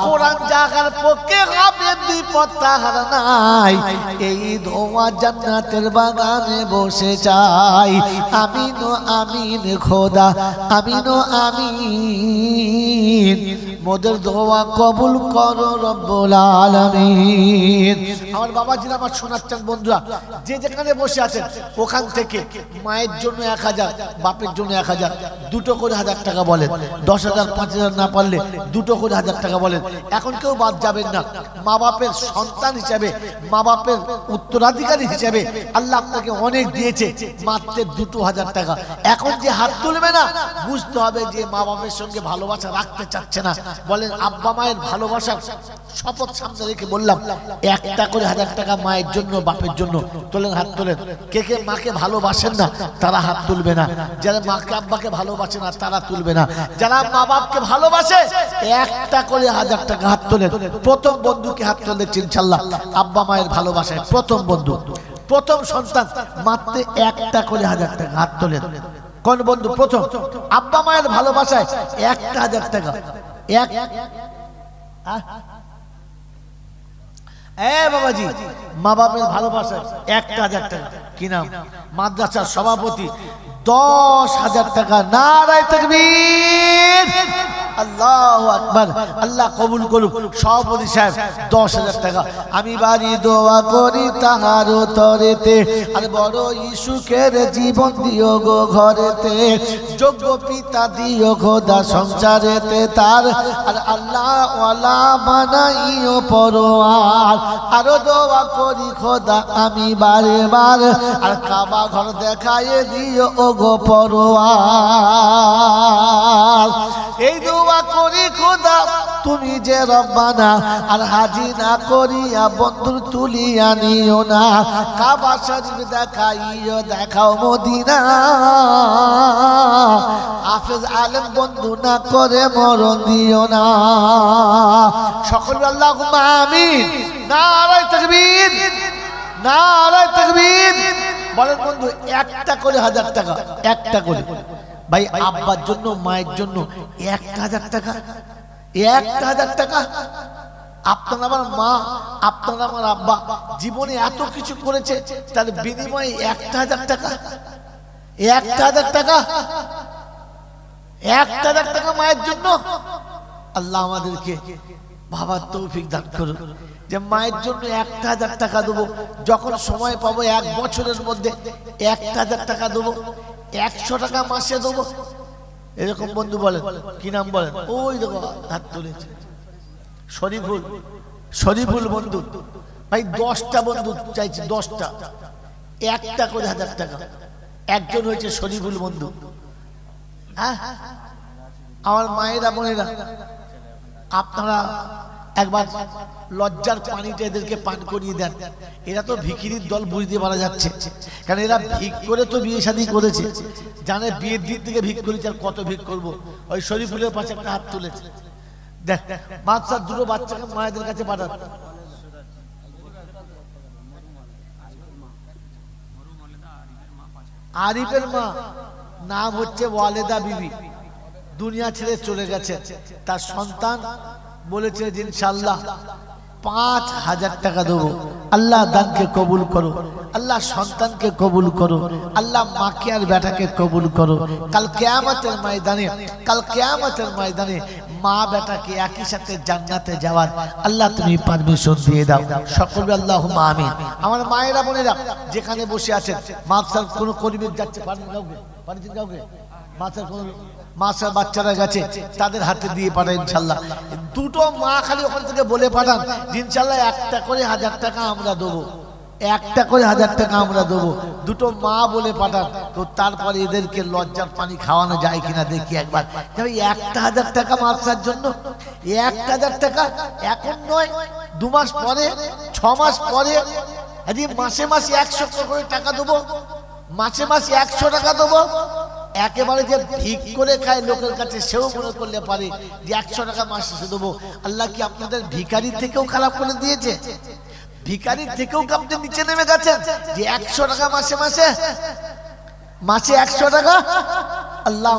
কোরআন জাগার পক্ষে হবে বিপদ তাহার নাই, এই দোয়া জান্নাতের বাগানে বসে চাই। আমিন ও আমিন খোদা, আমিন ও আমিন। মোদের দোয়া কবুল করো রব্বুল আলামিন। আমার বাবাজিরা, আমার শোনাচ্ছেন বন্ধুরা, যে যেখানে বসে আছেন ওখান থেকে মায়ের জন্য 1000, বাপের জন্য 1000, দুটো করে 1000 টাকা বলেন। 10,000 5,000 না পারলে দুটো করে 1000 টাকা বলেন। এখন কেউ বাদ যাবেন না। মা বাপের সন্তান হিসাবে, মা বাপের উত্তরাধিকারী হিসাবে আল্লাহ আপনাকে অনেক দিয়েছে, মাত্র 2000 টাকা। এখন যে হাত তুলবে না বুঝতে হবে যে মা বাপের সঙ্গে ভালোবাসা রাখতে চাচ্ছে না। বলেন আব্বা মায়ের ভালোবাসা শপথ সামনে রেখে বললাম, 1টা করে 1000 টাকা মায়ের জন্য বাপের জন্য তোলেন, হাত তোলেন। কে কে মাকে ভালোবাসেন না তারা হাত তুলবে না, যারা মাকে আব্বাকে ভালোবাসে না তারা তুলবে না। যারা মা বাপকে ভালোবাসে 1টা করে 1000 টাকা হাত তোলেন। প্রথম বন্ধুকে হাত তোলে ইনশাআল্লাহ, আব্বা মায়ের ভালোবাসায় প্রথম বন্ধু, প্রথম সন্তান, মাত্র 1টা করে 1000 টাকা হাত তোলেন। কোন বন্ধু প্রথম? আব্বা মায়ের ভালোবাসায় 1টা 1000 টাকা। বাবাজি, মা বাপের ভালোবাসায় 1টা 1000 টাকা। কি নাম? মাদ্রাসার সভাপতি 10,000 টাকা। নারে তাকবীর, আল্লাহু আকবার। আল্লাহ কবুল করুক। সভাপতি সাহেব 10,000 টাকা। আমি বাড়ি দোয়া করি তাহার তরেতে আর বড় ইসুকের জীবন দিও গো ঘরেতে। যোগ্য পিতা দিও খোদা সংসারেতে তার আর আল্লাহ ওয়ালা বানাইও পরোয়ার। আরো দোয়া করি খোদা আমি বারে বার আর কাবা ঘর দেখায় দিও ও গো পরোয়ার। এই দোয়া করি খোদা তুমি যে রব্বানা আর হাজি না করিয়া বন্ধু তুলিয়া নিও না। কাবা শরীফ দেখাইও, দেখাও মদিনা। হাফেজ আলেম বন্ধু না করে মরণ দিও না। সকল আল্লাহুম্মা আমিন। নারে তাকবীর, নারে তাকবীর। বলেন বন্ধু 1টা করে 1000 টাকা, 1টা করে। ভাই আব্বার জন্য মায়ের জন্য 1,000 টাকা, 1,000 টাকা। আপনার আমার মা, আপনার আমার আব্বা জীবনে এত কিছু করেছে, তার বিনিময়ে 1,000 টাকা, 1,000 টাকা। 1,000 টাকা মায়ের জন্য। আল্লাহ আমাদেরকে ভাবার তৌফিক দান করুন যে মায়ের জন্য 1,000 টাকা দেবো, যখন সময় পাবো 1 বছরের মধ্যে 1,000 টাকা দেবো, 100 টাকা মাসে দেবো। এরকম বন্ধু বলেন, কি নাম বলেন? ওই দেখো হাত তুলেছে শরীফুল, শরীফুল বন্ধু। ভাই 10টা বন্ধু চাইছি, 10টা, 1টা করে 1000 টাকা। একজন হয়েছে শরীফুল বন্ধু। হ্যাঁ, আমার মায়েরা বোনেরা, আপনারা একবার লজ্জার পানিটা এদেরকে পান করিয়ে দেন। এরা তো ভিখিরির দল বুঝতে পারা যাচ্ছে, কারণ এরা ভিক করে তো বিয়ে শাদী করেছে, জানে বিয়ের দিন থেকে ভিক করেছে, আর কত ভিক করবো। ওই শরীফুলের পাশে একটা হাত তুলেছে, দেখ বাচ্চার দুটো বাচ্চাকে মায়েদের কাছে পাঠান। আরিফের মা নাম হচ্ছে ওয়ালেদা বিবি, দুনিয়া ছেড়ে চলে গেছে। তার সন্তান বলেছে ইনশাআল্লাহ 5,000 টাকা দেবো। আল্লাহ দানকে কবুল করো, আল্লাহ সন্তানকে কবুল করো, আল্লাহ মাকে আর বেটাকে কবুল করো। কাল কিয়ামতের ময়দানে, কাল কিয়ামতের ময়দানে মা বেটাকে একই সাথে জান্নাতে যাওয়ার আল্লাহ তুমি পারমিশন দিয়ে দাও। সকলে আল্লাহুম্মা আমিন। আমার মায়েরা বোনেরা যেখানে বসে আছেন, মাদ্রাসার কোনো কর্মী যাচ্ছে, পারেন কাউকে, পারেন কাউকে মাদ্রাসার কোনো মাসার বাচ্চারা গেছে, তাদের হাতে দিয়ে পাঠান ইনশাআল্লাহ। দুটো মা খালি ওখান থেকে বলে পাঠান ইনশাআল্লাহ 1টা করে 1000 টাকা আমরা দেবো, 1টা করে 1000 টাকা আমরা দেবো। দুটো মা বলে পাঠান, তো তারপরে এদেরকে লজ্জার পানি খাওয়ানো যায় কিনা দেখি একবার। 1,000 টাকা মাদ্রাসার জন্য, 1,000 টাকা এখন নয়, 2 মাস পরে, 6 মাস পরে, মাসে মাসে 100 করে টাকা দেবো, মাসে মাসে 100 টাকা দেবো। একেবারে যে ভিক করে খায় লোকের কাছে, সেও মনে করলে পারে যে 100 টাকা মাসে দেবো। আল্লাহ কি আপনাদের ভিখারির থেকেও খারাপ করে দিয়েছে? ভিখারির থেকেও আপনি নিচে নেমে গেছেন যে 100 টাকা মাসে মাসে, মাসে 100 টাকা। আল্লাহ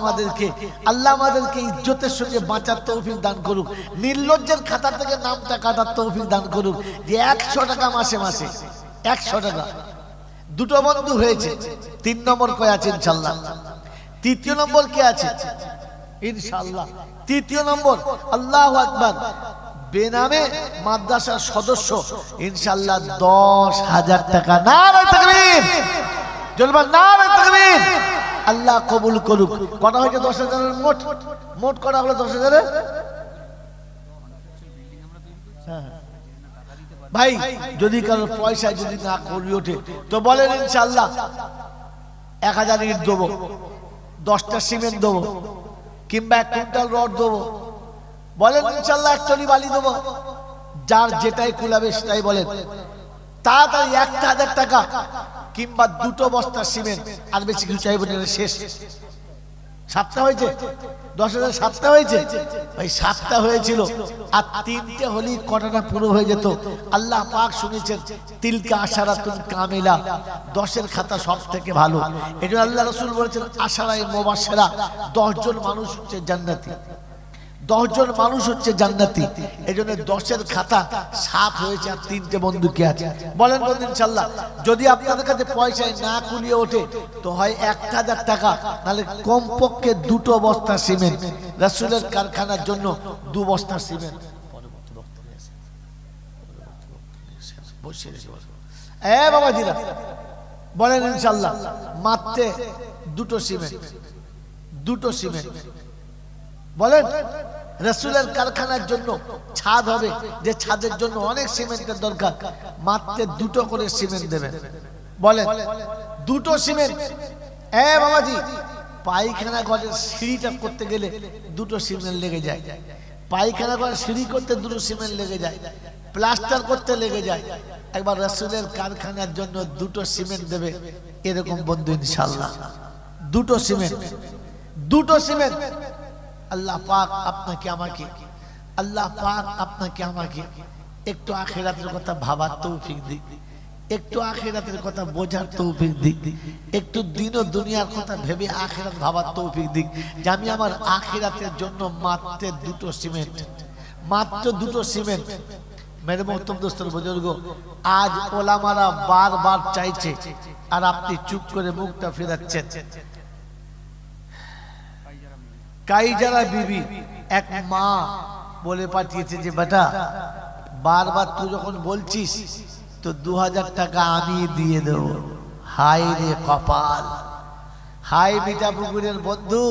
আমাদেরকে ইজ্জতের সঙ্গে বাঁচার তৌফিক দান করুক, নির্লজ্জের খাতা থেকে নামটা কাটার তৌফিক দান করুক যে 100 টাকা মাসে মাসে, 100 টাকা। দুটো বন্ধু হয়েছে, 3 নম্বর কয় আছে ইনশাআল্লাহ। 3য় নম্বর কে আছে ইনশাআল্লাহ? 3য় নম্বর আল্লাহু আকবার, বেনামে মাদ্রাসার সদস্য ইনশাআল্লাহ 10,000 টাকা। নারে তাকবীর, জলবা নারে তাকবীর। আল্লাহ কবুল করুক। কটা হয়েছে? 10,000 এর মোট, মোট কটা হলো 10,000 এর? ভাই যদি কারো পয়সা যদি না করি ওঠে তো বলেন ইনশাআল্লাহ 1,000 ইট দেবো, 10টা সিমেন্ট দেবো, কিংবা 1 কুইন্টাল রড দেবো। বলেন ইনশাআল্লাহ 1 টনি বালি দেবো। যার যেটাই কুলাবে সেটাই বলেন। তাড়াতাড়ি 1,000 টাকা কিংবা 2টো বস্তা সিমেন্ট, আর বেশি কিছু চাইব না। শেষ 7টা হয়েছে, 10,000 7টা হয়েছে। ভাই 7টা হয়েছিল, আর 3টে হলেই কটাটা পুরো হয়ে যেত। আল্লাহ পাক শুনেছেন তিলকা আশারাতুন কামিলা, 10-এর খাতা সব থেকে ভালো। এই জন্য আল্লাহ রাসূল বলেছেন আশারায়ে মুবাশশিরা, 10 জন মানুষ হচ্ছে জান্নাতি, 10 জন মানুষ হচ্ছে জান্নাতি। এই জন্য 10-এর খাতা 7 হয়েছে, আর 3টে বন্ধুকে আছে। বলেন বন্ধু ইনশাআল্লাহ যদি আপনাদের কাছে পয়সায় না কুলিয়ে ওঠে তো হয় 1,000 টাকা, নাহলে কমপক্ষে 2টো বস্তা সিমেন্ট, রাসূলের কারখানার জন্য 2 বস্তা সিমেন্ট। বাবাজিরা বলেন ইনশাআল্লাহ মাত্র 2টো সিমেন্ট, 2টো সিমেন্ট। বলেন রাসূলের কারখানার জন্য ছাদ হবে, যে ছাদের জন্য অনেক সিমেন্টের দরকার, মাত্র 2টো করে সিমেন্ট দেবেন। বলেন 2টো সিমেন্ট। বাবাজি পায়খানা ঘরের সিঁড়িটা করতে গেলে 2টো সিমেন্ট লেগে যায়, পায়খানা ঘরের সিঁড়ি করতে 2টো সিমেন্ট লেগে যায়, প্লাস্টার করতে লেগে যায়। একবার রাসূলের কারখানার জন্য 2টো সিমেন্ট দেবে এরকম বন্ধু ইনশাআল্লাহ। 2টো সিমেন্ট, 2টো সিমেন্ট। আল্লাহ পাক আপনাকে আমাকে, আল্লাহ পাক আপনাকে আমাকে একটু আখিরাতের কথা ভাবার তৌফিক দিক, একটু আখিরাতের কথা বোঝার তৌফিক দিক, একটু দিন ও দুনিয়ার কথা ভেবে আখিরাত ভাবার তৌফিক দিক, যে আমি আমার আখিরাতের জন্য মাত্র 2টো সিমেন্ট, মাত্র 2টো সিমেন্ট। মেরে মোহতরম দোস্তর বুজুর্গ, আজ ওলামারা বারবার চাইছে আর আপনি চুপ করে মুখটা ফেরাচ্ছেন। কাইজারা বিবি এক মা বলে পাঠিয়েছে যে বেটা বারবার তুই যখন বলছিস তো 2000 টাকা আমি দিয়ে দেব। হাই রে কপাল, হাই বিটা পুকুরের বন্ধু,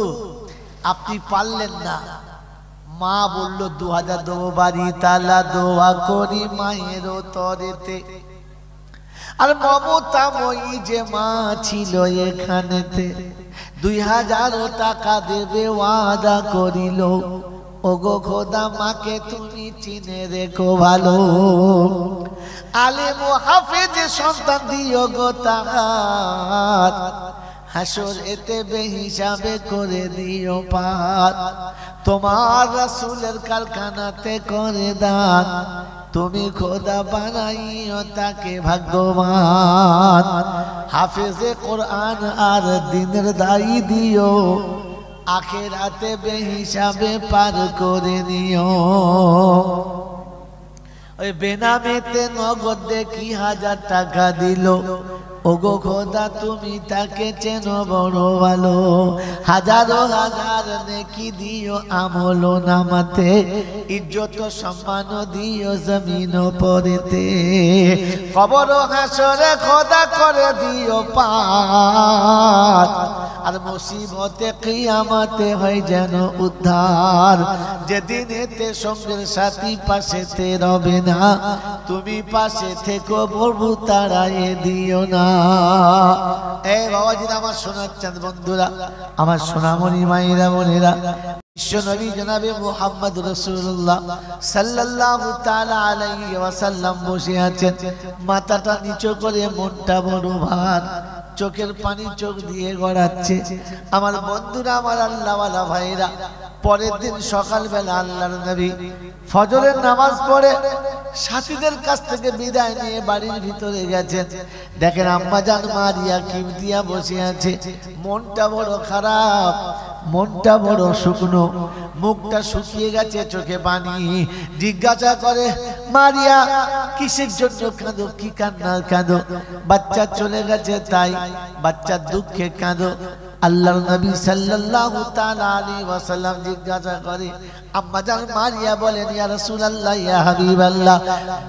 আপনি পারলেন না। মা বলল 2000 দেবো, বাড়ি তালা দোয়া করি মায়ের তরেতে। আর মমতাময়ী যে মা ছিল এখানেতে 2000 টাকা দেবে ওয়াদা করিল। ওগো খোদা মাকে তুমি চিনে রেখো ভালো, আলেম ও হাফেজ সন্তান দিও গো তাহার, হাসর এতে বেহিসাবে করে দিও পার। তোমার রাসূলের কারখানাতে করে দান, তুমি খোদা বানাইও তাকে ভাগ্যবান। হাফেজে কোরআন আর দিনের দায়ী দিও, আখিরাতে বেহিসাবে পার করে নিও। ওই বেনামেতে নগদ দেখি 1000 টাকা দিল। ওগো খোদা তুমি তাকে চেনো বড় ভালো, হাজারো হাজার নেকি দিও আমল নামাতে, ইজ্জত সম্মান দিও জমিন পরেতে। কবর হাসরে খোদা করে দিও পার, আর মুসিবতে কিয়ামতে হয় যেন উদ্ধার। যেদিনেতে সঙ্গের সাথী পাশেতে রবে না, তুমি পাশে থেকো প্রভু তাড়াইয়ে দিও না। এই বাবাজিরা, আমার সোনার চাঁদ বন্ধুরা, আমার সোনামণি মায়েরা বোনেরা, বিশ্বনবী জনাবে মুহাম্মদ রাসূলুল্লাহ সাল্লাল্লাহু তাআলা আলাইহি ওয়াসাল্লাম বসে আছেন। মাথাটা নিচু করে, মনটা বড় ভার, চোখের পানি চোখ দিয়ে গড়াচ্ছে। আমার বন্ধুরা, আমার আল্লাহওয়ালা ভাইরা, পরের দিন সকালবেলা আল্লাহর নবী ফজরের নামাজ পড়ে সাথীদের কাছ থেকে বিদায় নিয়ে বাড়ির ভিতরে গেছেন। দেখেন আম্মাজান মারিয়া কিবতিয়া বসে আছে। মনটা বড় খারাপ, মনটা বড় শুকনো, মুখটা শুকিয়ে গেছে, চোখে পানি। জিজ্ঞাসা করে, মারিয়া কিসের জন্য কাঁদো, কি কান্না কাঁদো? বাচ্চা চলে গেছে তাই, বাচ্চার দুঃখে কাঁদো। আল্লাহর নবী সাল্লাল্লাহু তাআলা আলাইহি ওয়াসাল্লাম জিজ্ঞাসা করে, আম্মাজান মারিয়া বলেন, ইয়া রাসূলুল্লাহ, ইয়া হাবিবাল্লাহ,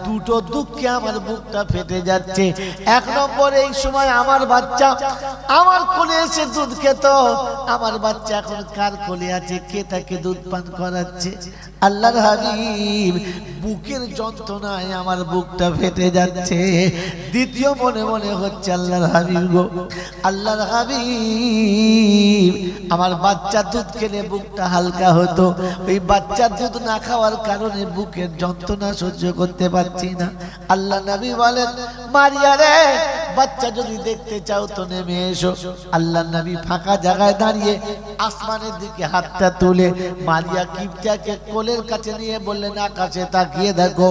দুটো দুঃখে আমার বুকটা ফেটে যাচ্ছে। এক নম্বর, এই সময় আমার বাচ্চা আমার কোলে এসে দুধ খেত, আমার বাচ্চা এখন কার কোলে আছে, কে তাকে দুধ পান করাচ্ছে? আল্লাহর হাবিব, বুকের যন্ত্রণায় আমার বুকটা ফেটে যাচ্ছে। দ্বিতীয়, মনে মনে হচ্ছে, আল্লাহর হাবিব গো, আল্লাহর হাবিব, আমার বাচ্চা দুধ খেলে বুকটা হালকা হতো, ওই বাচ্চার দুধ না খাওয়ার কারণে বুকের যন্ত্রণা সহ্য করতে পারছি না। আল্লাহ নবী বলেন, মারিয়া রে, বাচ্চা যদি দেখতে চাও তো নেমে এসো। আল্লাহ নবী ফাঁকা জায়গায় দাঁড়িয়ে আসমানের দিকে হাতটা তুলে মারিয়া কিবতিয়াকে কোলের কাছে নিয়ে বললেন, আকাশে তাকিয়ে দেখো,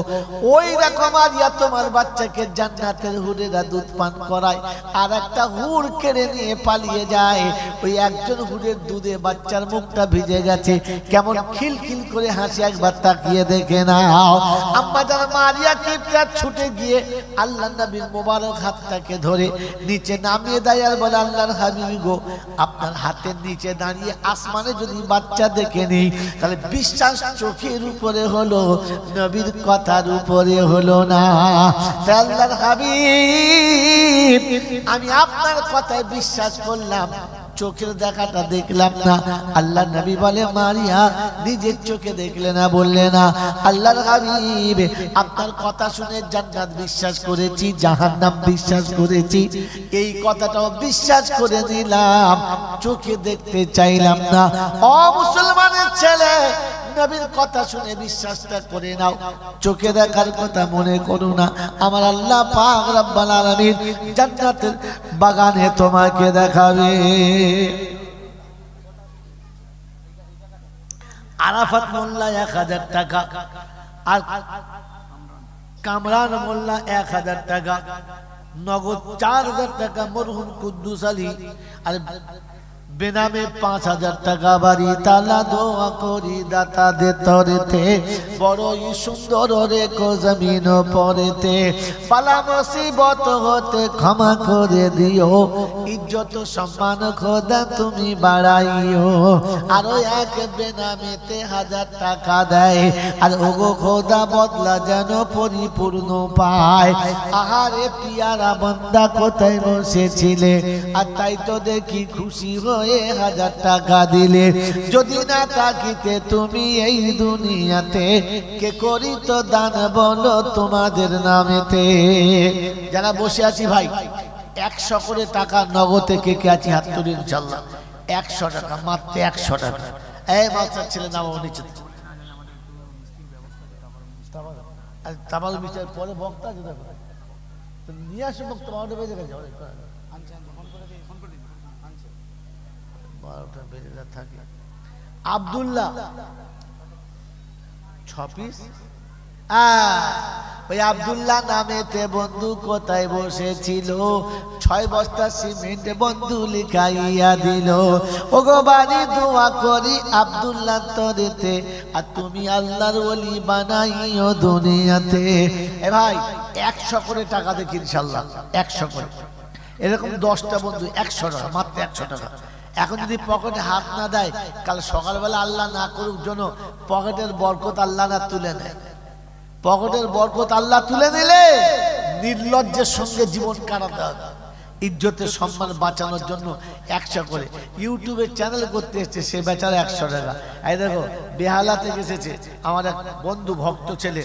ওই দেখো মারিয়া তোমার বাচ্চাকে জান্নাতের হুরেরা দুধ পান করায়, আর একটা হুর কেড়ে নিয়ে পালিয়ে যায়। ওই একজন হুরের দুধে বাচ্চার মুখটা ভিজে গেছে, কেমন খিলখিল করে হাসি, একবার তাকিয়ে দেখে নাও। আম্মা জান মারিয়া কিবতিয়া ছুটে গিয়ে আল্লাহ নবীর মোবারক হাতটাকে ধরে নিচে নামিয়ে দেয় আর বলে, আল্লাহর হাবিব গো, আপনার হাতের নিচে দাঁড়িয়ে আসমানে যদি বাচ্চা দেখে নেই, তাহলে বিশ্বাস চোখের উপরে হলো, নবীর কথার উপরে হলো না। আল্লাহর হাবিব, আমি আপনার কথায় বিশ্বাস করলাম, চোখের দেখাটা দেখলাম না। আল্লাহ নবী বলে, মারিয়া নিজের চোখে দেখলে না, বললে না। আল্লাহর হাবিব, আপনার কথা শুনে জান্নাত বিশ্বাস করেছি, জাহান্নাম বিশ্বাস করেছি, এই কথাটাও বিশ্বাস করে নিলাম, চোখে দেখতে চাইলাম না। ও মুসলমানের ছেলে, নবীর কথা শুনে বিশ্বাসটা করে নাও, চোখে দেখার কথা মনে করো না। আমার আল্লাহ পাক রব্বুল আলামিন জান্নাতের বাগানে তোমাকে দেখাবে। আরাফাত মোল্লা 1000 টাকা, আর কামরান মোল্লা 1000 টাকা, নগদ 4000 টাকা মরহুম কুদ্দুস আলী, আর বেনামে 5000 টাকা বাড়ি তালা দোয়া করি দাতা দে তরেতে বড়ই সুন্দর রে কো জমিন পরেতে বালা মুসিবত হতে ক্ষমা করে দিও ইজ্জত সম্মান খোদা তুমি বাড়াইও আরো এক বেনামেতে 1000 টাকা দেয় আর ওগো খোদা বদলা যেন পরিপূর্ণ পায় আহারে পিয়ারা বান্দা কোথায় বসেছিলে আর তাই তো দেখি খুশি হয়ে 1000 টাকা দিলে যদি না থাকিতে তুমি এই দুনিয়াতে কে করিত দান বলো তোমাদের নামেতে যারা বসে আছি ভাই 100 করে টাকা নগদে কে কে আছি হাত তুলি ইনশাআল্লাহ 100 টাকা মাত্র 100 টাকা এই বাচ্চা ছেলে নাম নিচে তামাল বিচার পরে বক্তা আছে দেখো নিয়ে আসো বক্তা আমাদের বেজে গেছে আব্দুল্লাহ 6 পিস ওই আব্দুল্লাহ নামেতে বন্ধু কোথায় বসেছিল 6 বস্তা সিমেন্ট বন্ধু লিখাইয়া দিল ওগো বাড়ি দোয়া করি আব্দুল্লাহ তরেতে আর তুমি আল্লাহর ওলি বানাইও দুনিয়াতে এ ভাই 100 করে টাকা দেখি ইনশাআল্লাহ 100 করে এরকম 10টা বন্ধু 100 টাকা মাত্র 100 টাকা এখন যদি পকেটে হাত না দেয় কাল সকালবেলা আল্লাহ না করুক জন্য পকেটের বরকত আল্লাহ না তুলে নেয় পকেটের বরকত আল্লাহ তুলে নিলে নির্লজ্জের সঙ্গে জীবন কাটাতে হবে ইজ্জতের সম্মান বাঁচানোর জন্য 100 করে ইউটিউবে চ্যানেল করতে এসেছে সে বেচারা 100 টাকা এই দেখো বেহালা থেকে এসেছে আমার এক বন্ধু ভক্ত ছেলে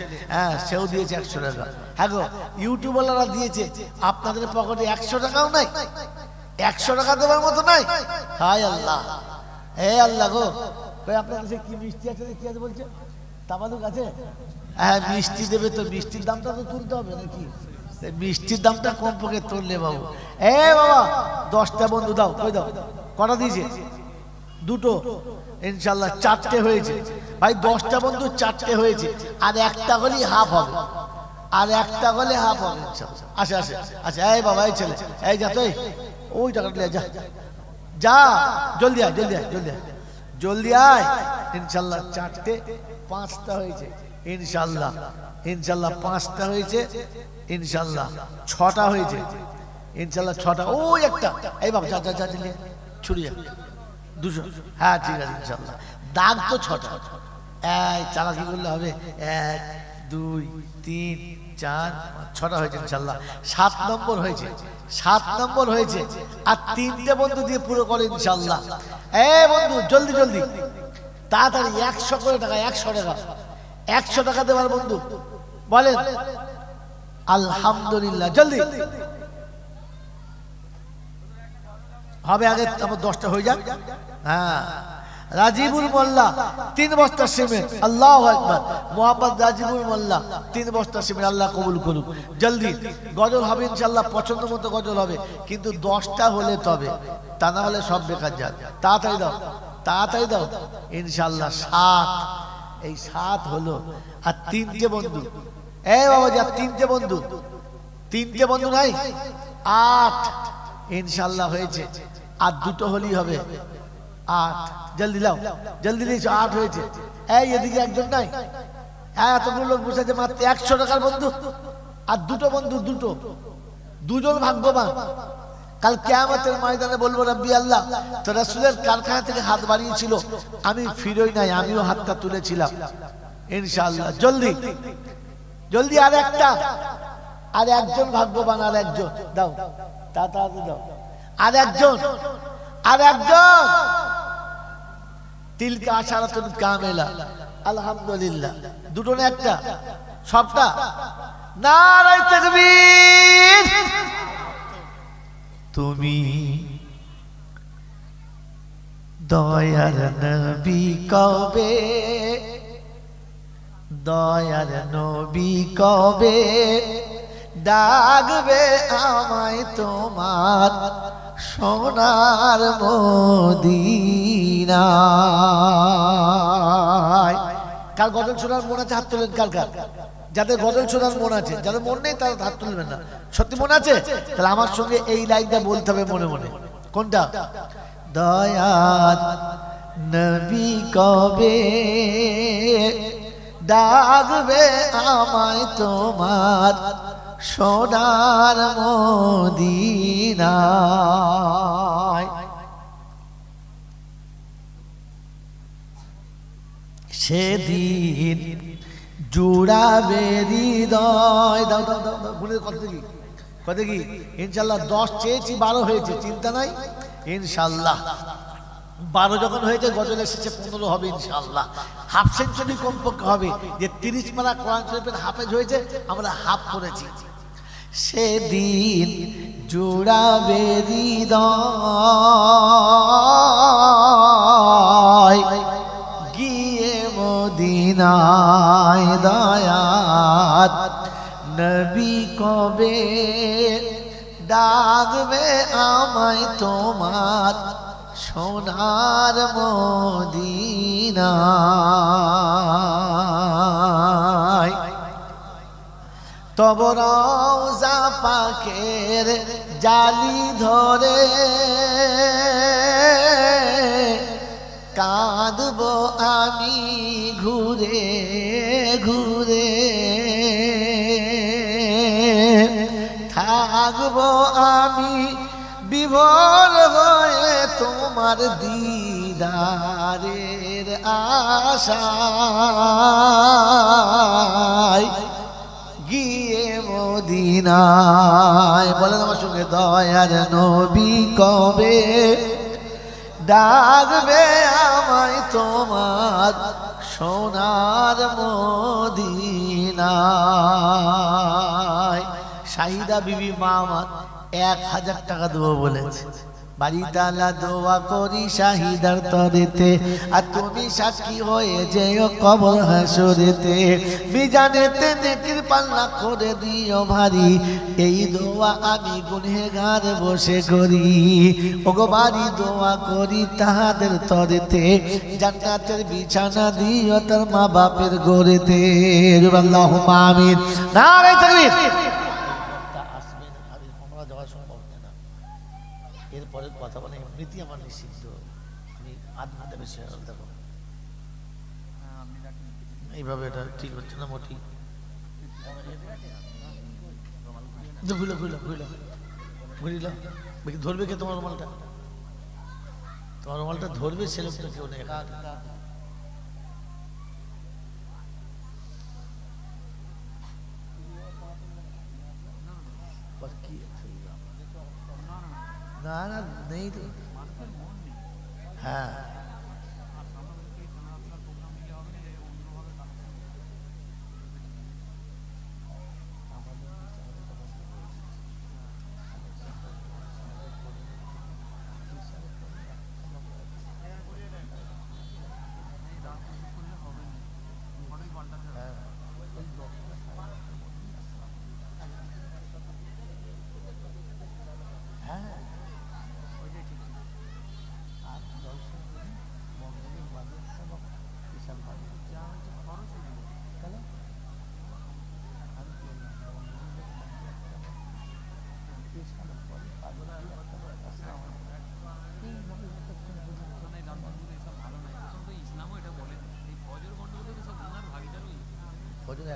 সেও দিয়েছে 100 টাকা হ্যাঁ গো ইউটিউবাররা দিয়েছে আপনাদের পকেটে 100 টাকাও নাই 100 টাকা দেওয়ার মতো নাই হায় আল্লাহ হে আল্লাহ গো আপনার কাছে কি মিষ্টি আছে কি আছে বলছে তাবালুক আছে হ্যাঁ মিষ্টি দেবে তো মিষ্টির দামটা তো তুলতে হবে নাকি মিষ্টির দামটা কম পক্ষে তুললে বাবু এ বাবা 10টা বন্ধু দাও কই দাও কটা দিয়েছে 2টো ইনশাআল্লাহ 4টে হয়েছে ভাই 10টা বন্ধু 4টে হয়েছে আর একটা হলেই হাফ হবে আর একটা হলে হাফ হবে ইনশাআল্লাহ আসে আসে আচ্ছা এই বাবা এই ছেলে এই যা তুই ওই টাকাটা নিয়ে যা যা জলদি আয় জলদি আয় জলদি আয় জলদি আয় ইনশাআল্লাহ 4টে 5টা হয়েছে ইনশাআল্লাহ ইনশাআল্লাহ 5টা হয়েছে ইনশাআল্লাহ 6টা হয়েছে ইনশাআল্লাহ 6টা ওই একটা এই বাবা যা যা যা দিলে ছুড়িয়ে 200 হ্যাঁ ঠিক আছে ইনশাআল্লাহ দাগ তো 6টা এই চালাকি করলে হবে 1 2 3 4 6টা হয়েছে ইনশাআল্লাহ 7 নম্বর হয়েছে 7 নম্বর হয়েছে আর 3টে বন্ধু দিয়ে পুরো করে ইনশাআল্লাহ এই বন্ধু জলদি জলদি তাড়াতাড়ি 100 করে টাকা 100 টাকা 100 টাকা দেওয়ার বন্ধু বলেন আলহামদুলিল্লাহ জলদি হবে আগে তারপর 10টা হয়ে যাক হ্যাঁ রাজিবুল মোল্লা 3 বস্তা সিমেন্ট আল্লাহু আকবার মোহাম্মদ রাজিবুল মোল্লা 3 বস্তা সিমেন্ট আল্লাহ কবুল করুক জলদি গজল হবে ইনশাআল্লাহ পছন্দ মতো গজল হবে কিন্তু 10টা হলে তবে তা না হলে সব বেকার যাবে তাড়াতাড়ি দাও ইনশাআল্লাহ 7 এই 7 হলো আর 3টে বন্ধু এই বাবা যা 3টে বন্ধু নাই 8 ইনশাআল্লাহ হয়েছে আর 2টো হলেই হবে 8 জলদি লাও জলদি লিখো 8 হয়েছে এই এদিকে একজন নাই এতগুলো লোক বসে আছে মাত্র 100 টাকার বন্ধু আর 2টো বন্ধু দুজন ভাগ্যবান কাল কিয়ামতের ময়দানে বলবো রব্বি আল্লাহ তো রাসূলের কারখানা থেকে হাত বাড়িয়েছিল আমি ফিরোই নাই আমিও হাতটা তুলেছিলাম ইনশাআল্লাহ জলদি জলদি আর একটা আর একজন ভাগ্যবান আর একজন দাও তাড়াতাড়ি দাও আর একজন তিলকা আশারাতুন কামেলা আলহামদুলিল্লাহ 2টো না একটা সবটা নারে তাকবীর তুমি দয়ার নবী কবে ডাকবে আমায় তোমার সোনার মদিনায় কাল গজল শোনার মন আছে হাত তোলেন কাল যাদের গজল শোনার মন আছে যাদের মন নেই তারা হাত তুলবেন না সত্যি মন আছে তাহলে আমার সঙ্গে এই লাইনটা বলতে হবে মনে মনে কোনটা দয়ার নবী কবে ডাকবে আমায় তোমার সোনার মদিনায়। সেদিন জুড়াবে হৃদয়। দাও দাও দাও দাও, বলে কত কি কত কি ইনশাল্লাহ 10 চেয়েছি 12 হয়েছে, চিন্তা নাই ইনশাল্লাহ। 12 যখন হয়েছে গজল এসেছে 15 হবে ইনশাল্লাহ। হাফ সেঞ্চুরি কমপক্ষে হবে, যে 30 পারা কোরআন শরীফের হাফেজ হয়েছে আমরা হাফ করেছি। সেদিন জুড়াবে হৃদয় গিয়ে মদিনায়। দয়ার নবী কবে ডাকবে আমায় তোমার সোনার মদিনায়। তব রওজা পাকের জালি ধরে কাঁদব আমি ঘুরে ঘুরে, থাকব আমি বিভোর হয়ে তোমার দিদারের আশায় গিয়ে মদিনায়। বলেন আমার সঙ্গে, দয়ার নবী কবে ডাকবে আমায় তোমার সোনার মদিনায়। শাহিদা বিবি মা আমার 1000 টাকা দেবো বলেছে। বাড়িতালা দোয়া করি শাহিদার তরেতে, আর তুমি সাক্ষী হয়ে যেও কবর হাসরেতে। মিজানেতে নেকির পাল্লা করে দিও ভারী, এই দোয়া আমি গুনহেগার বসে করি। ওগো বাড়ি দোয়া করি তাহাদের তরেতে, জান্নাতের বিছানা দিও তার মা বাপের গড়েতে। আল্লাহুম্মা আমিন। নারে তাকবীর। এরপরে কথা বলে এমনিতেই আমার নিষিদ্ধ, আমি আধঘন্টা বেশি দেখো এইভাবে এটা ঠিক হচ্ছে না মোটি। ধরবে কে তোমার রুমালটা? তোমার রুমালটা ধরবে সে লোকটা কেউ নেই। না না নেই তো। হ্যাঁ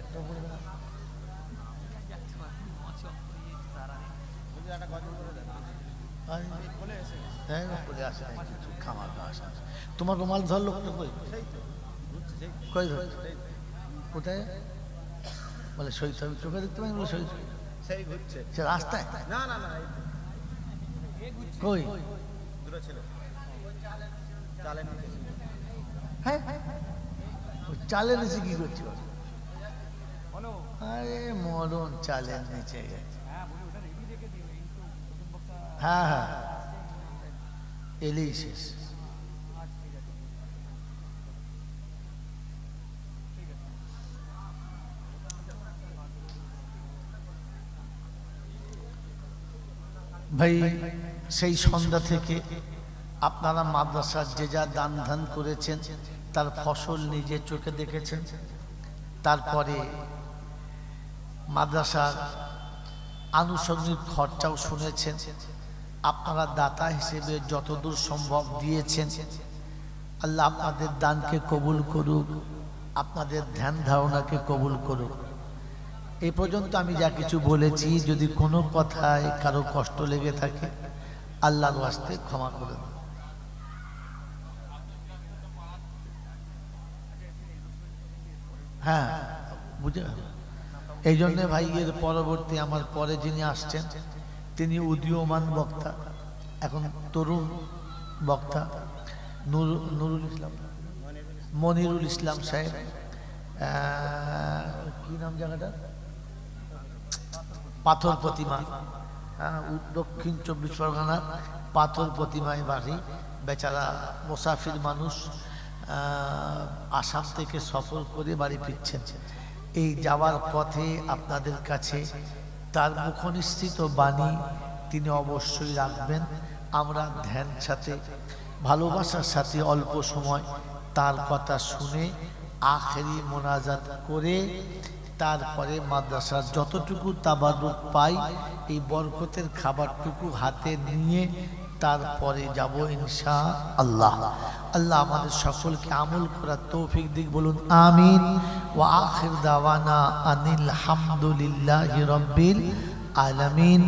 একটা বলবে না, তোমার রুমাল ধর লোকটা কই ধর কোথায় বলে শহীদ হবে, চোখে দেখতে পাই বলে শহীদ সে রাস্তায় না না না কই চালের নিচে কি করছি? আরে মরণ চালের নিচে গেছে। হ্যাঁ হ্যাঁ এলেই শেষ। ভাই সেই সন্ধ্যা থেকে আপনারা মাদ্রাসার যে যা দান ধান করেছেন তার ফসল নিজে চোখে দেখেছেন। তারপরে মাদ্রাসার আনুষঙ্গিক খরচাও শুনেছেন। আপনারা দাতা হিসেবে যতদূর সম্ভব দিয়েছেন, আল্লাহ আপনাদের দানকে কবুল করুক, আপনাদের ধ্যান ধারণাকে কবুল করুক। এই পর্যন্ত আমি যা কিছু বলেছি, যদি কোনো কথায় কারো কষ্ট লেগে থাকে আল্লাহর ওয়াস্তে ক্ষমা করে দেন। হ্যাঁ, বুঝে এই জন্যে ভাই, এর পরবর্তী আমার পরে যিনি আসছেন তিনি উদীয়মান বক্তা, এখন তরুণ বক্তা, নুরুল ইসলাম, মনিরুল ইসলাম সাহেব। কি নাম জায়গাটা? পাথর প্রতিমা, দক্ষিণ 24 পরগনার পাথর প্রতিমায় বাড়ি। বেচারা মুসাফির মানুষ, আসাম থেকে সফর করে বাড়ি ফিরছেন। এই যাওয়ার পথে আপনাদের কাছে তার মুখনিসৃত বাণী তিনি অবশ্যই রাখবেন। আমরা ধ্যান সাথে ভালোবাসার সাথে অল্প সময় তার কথা শুনে আখেরি মোনাজাত করে তারপরে মাদ্রাসার যতটুকু তাবারুক পাই এই বরকতের খাবারটুকু হাতে নিয়ে তারপরে যাব ইনশাআল্লাহ। আল্লাহ আমাদের সকলকে আমল করার তৌফিক দিক, বলুন আমিন। ওয়া আখির দাওয়ানা আনিল হামদুলিল্লাহি রাব্বিল আলামিন।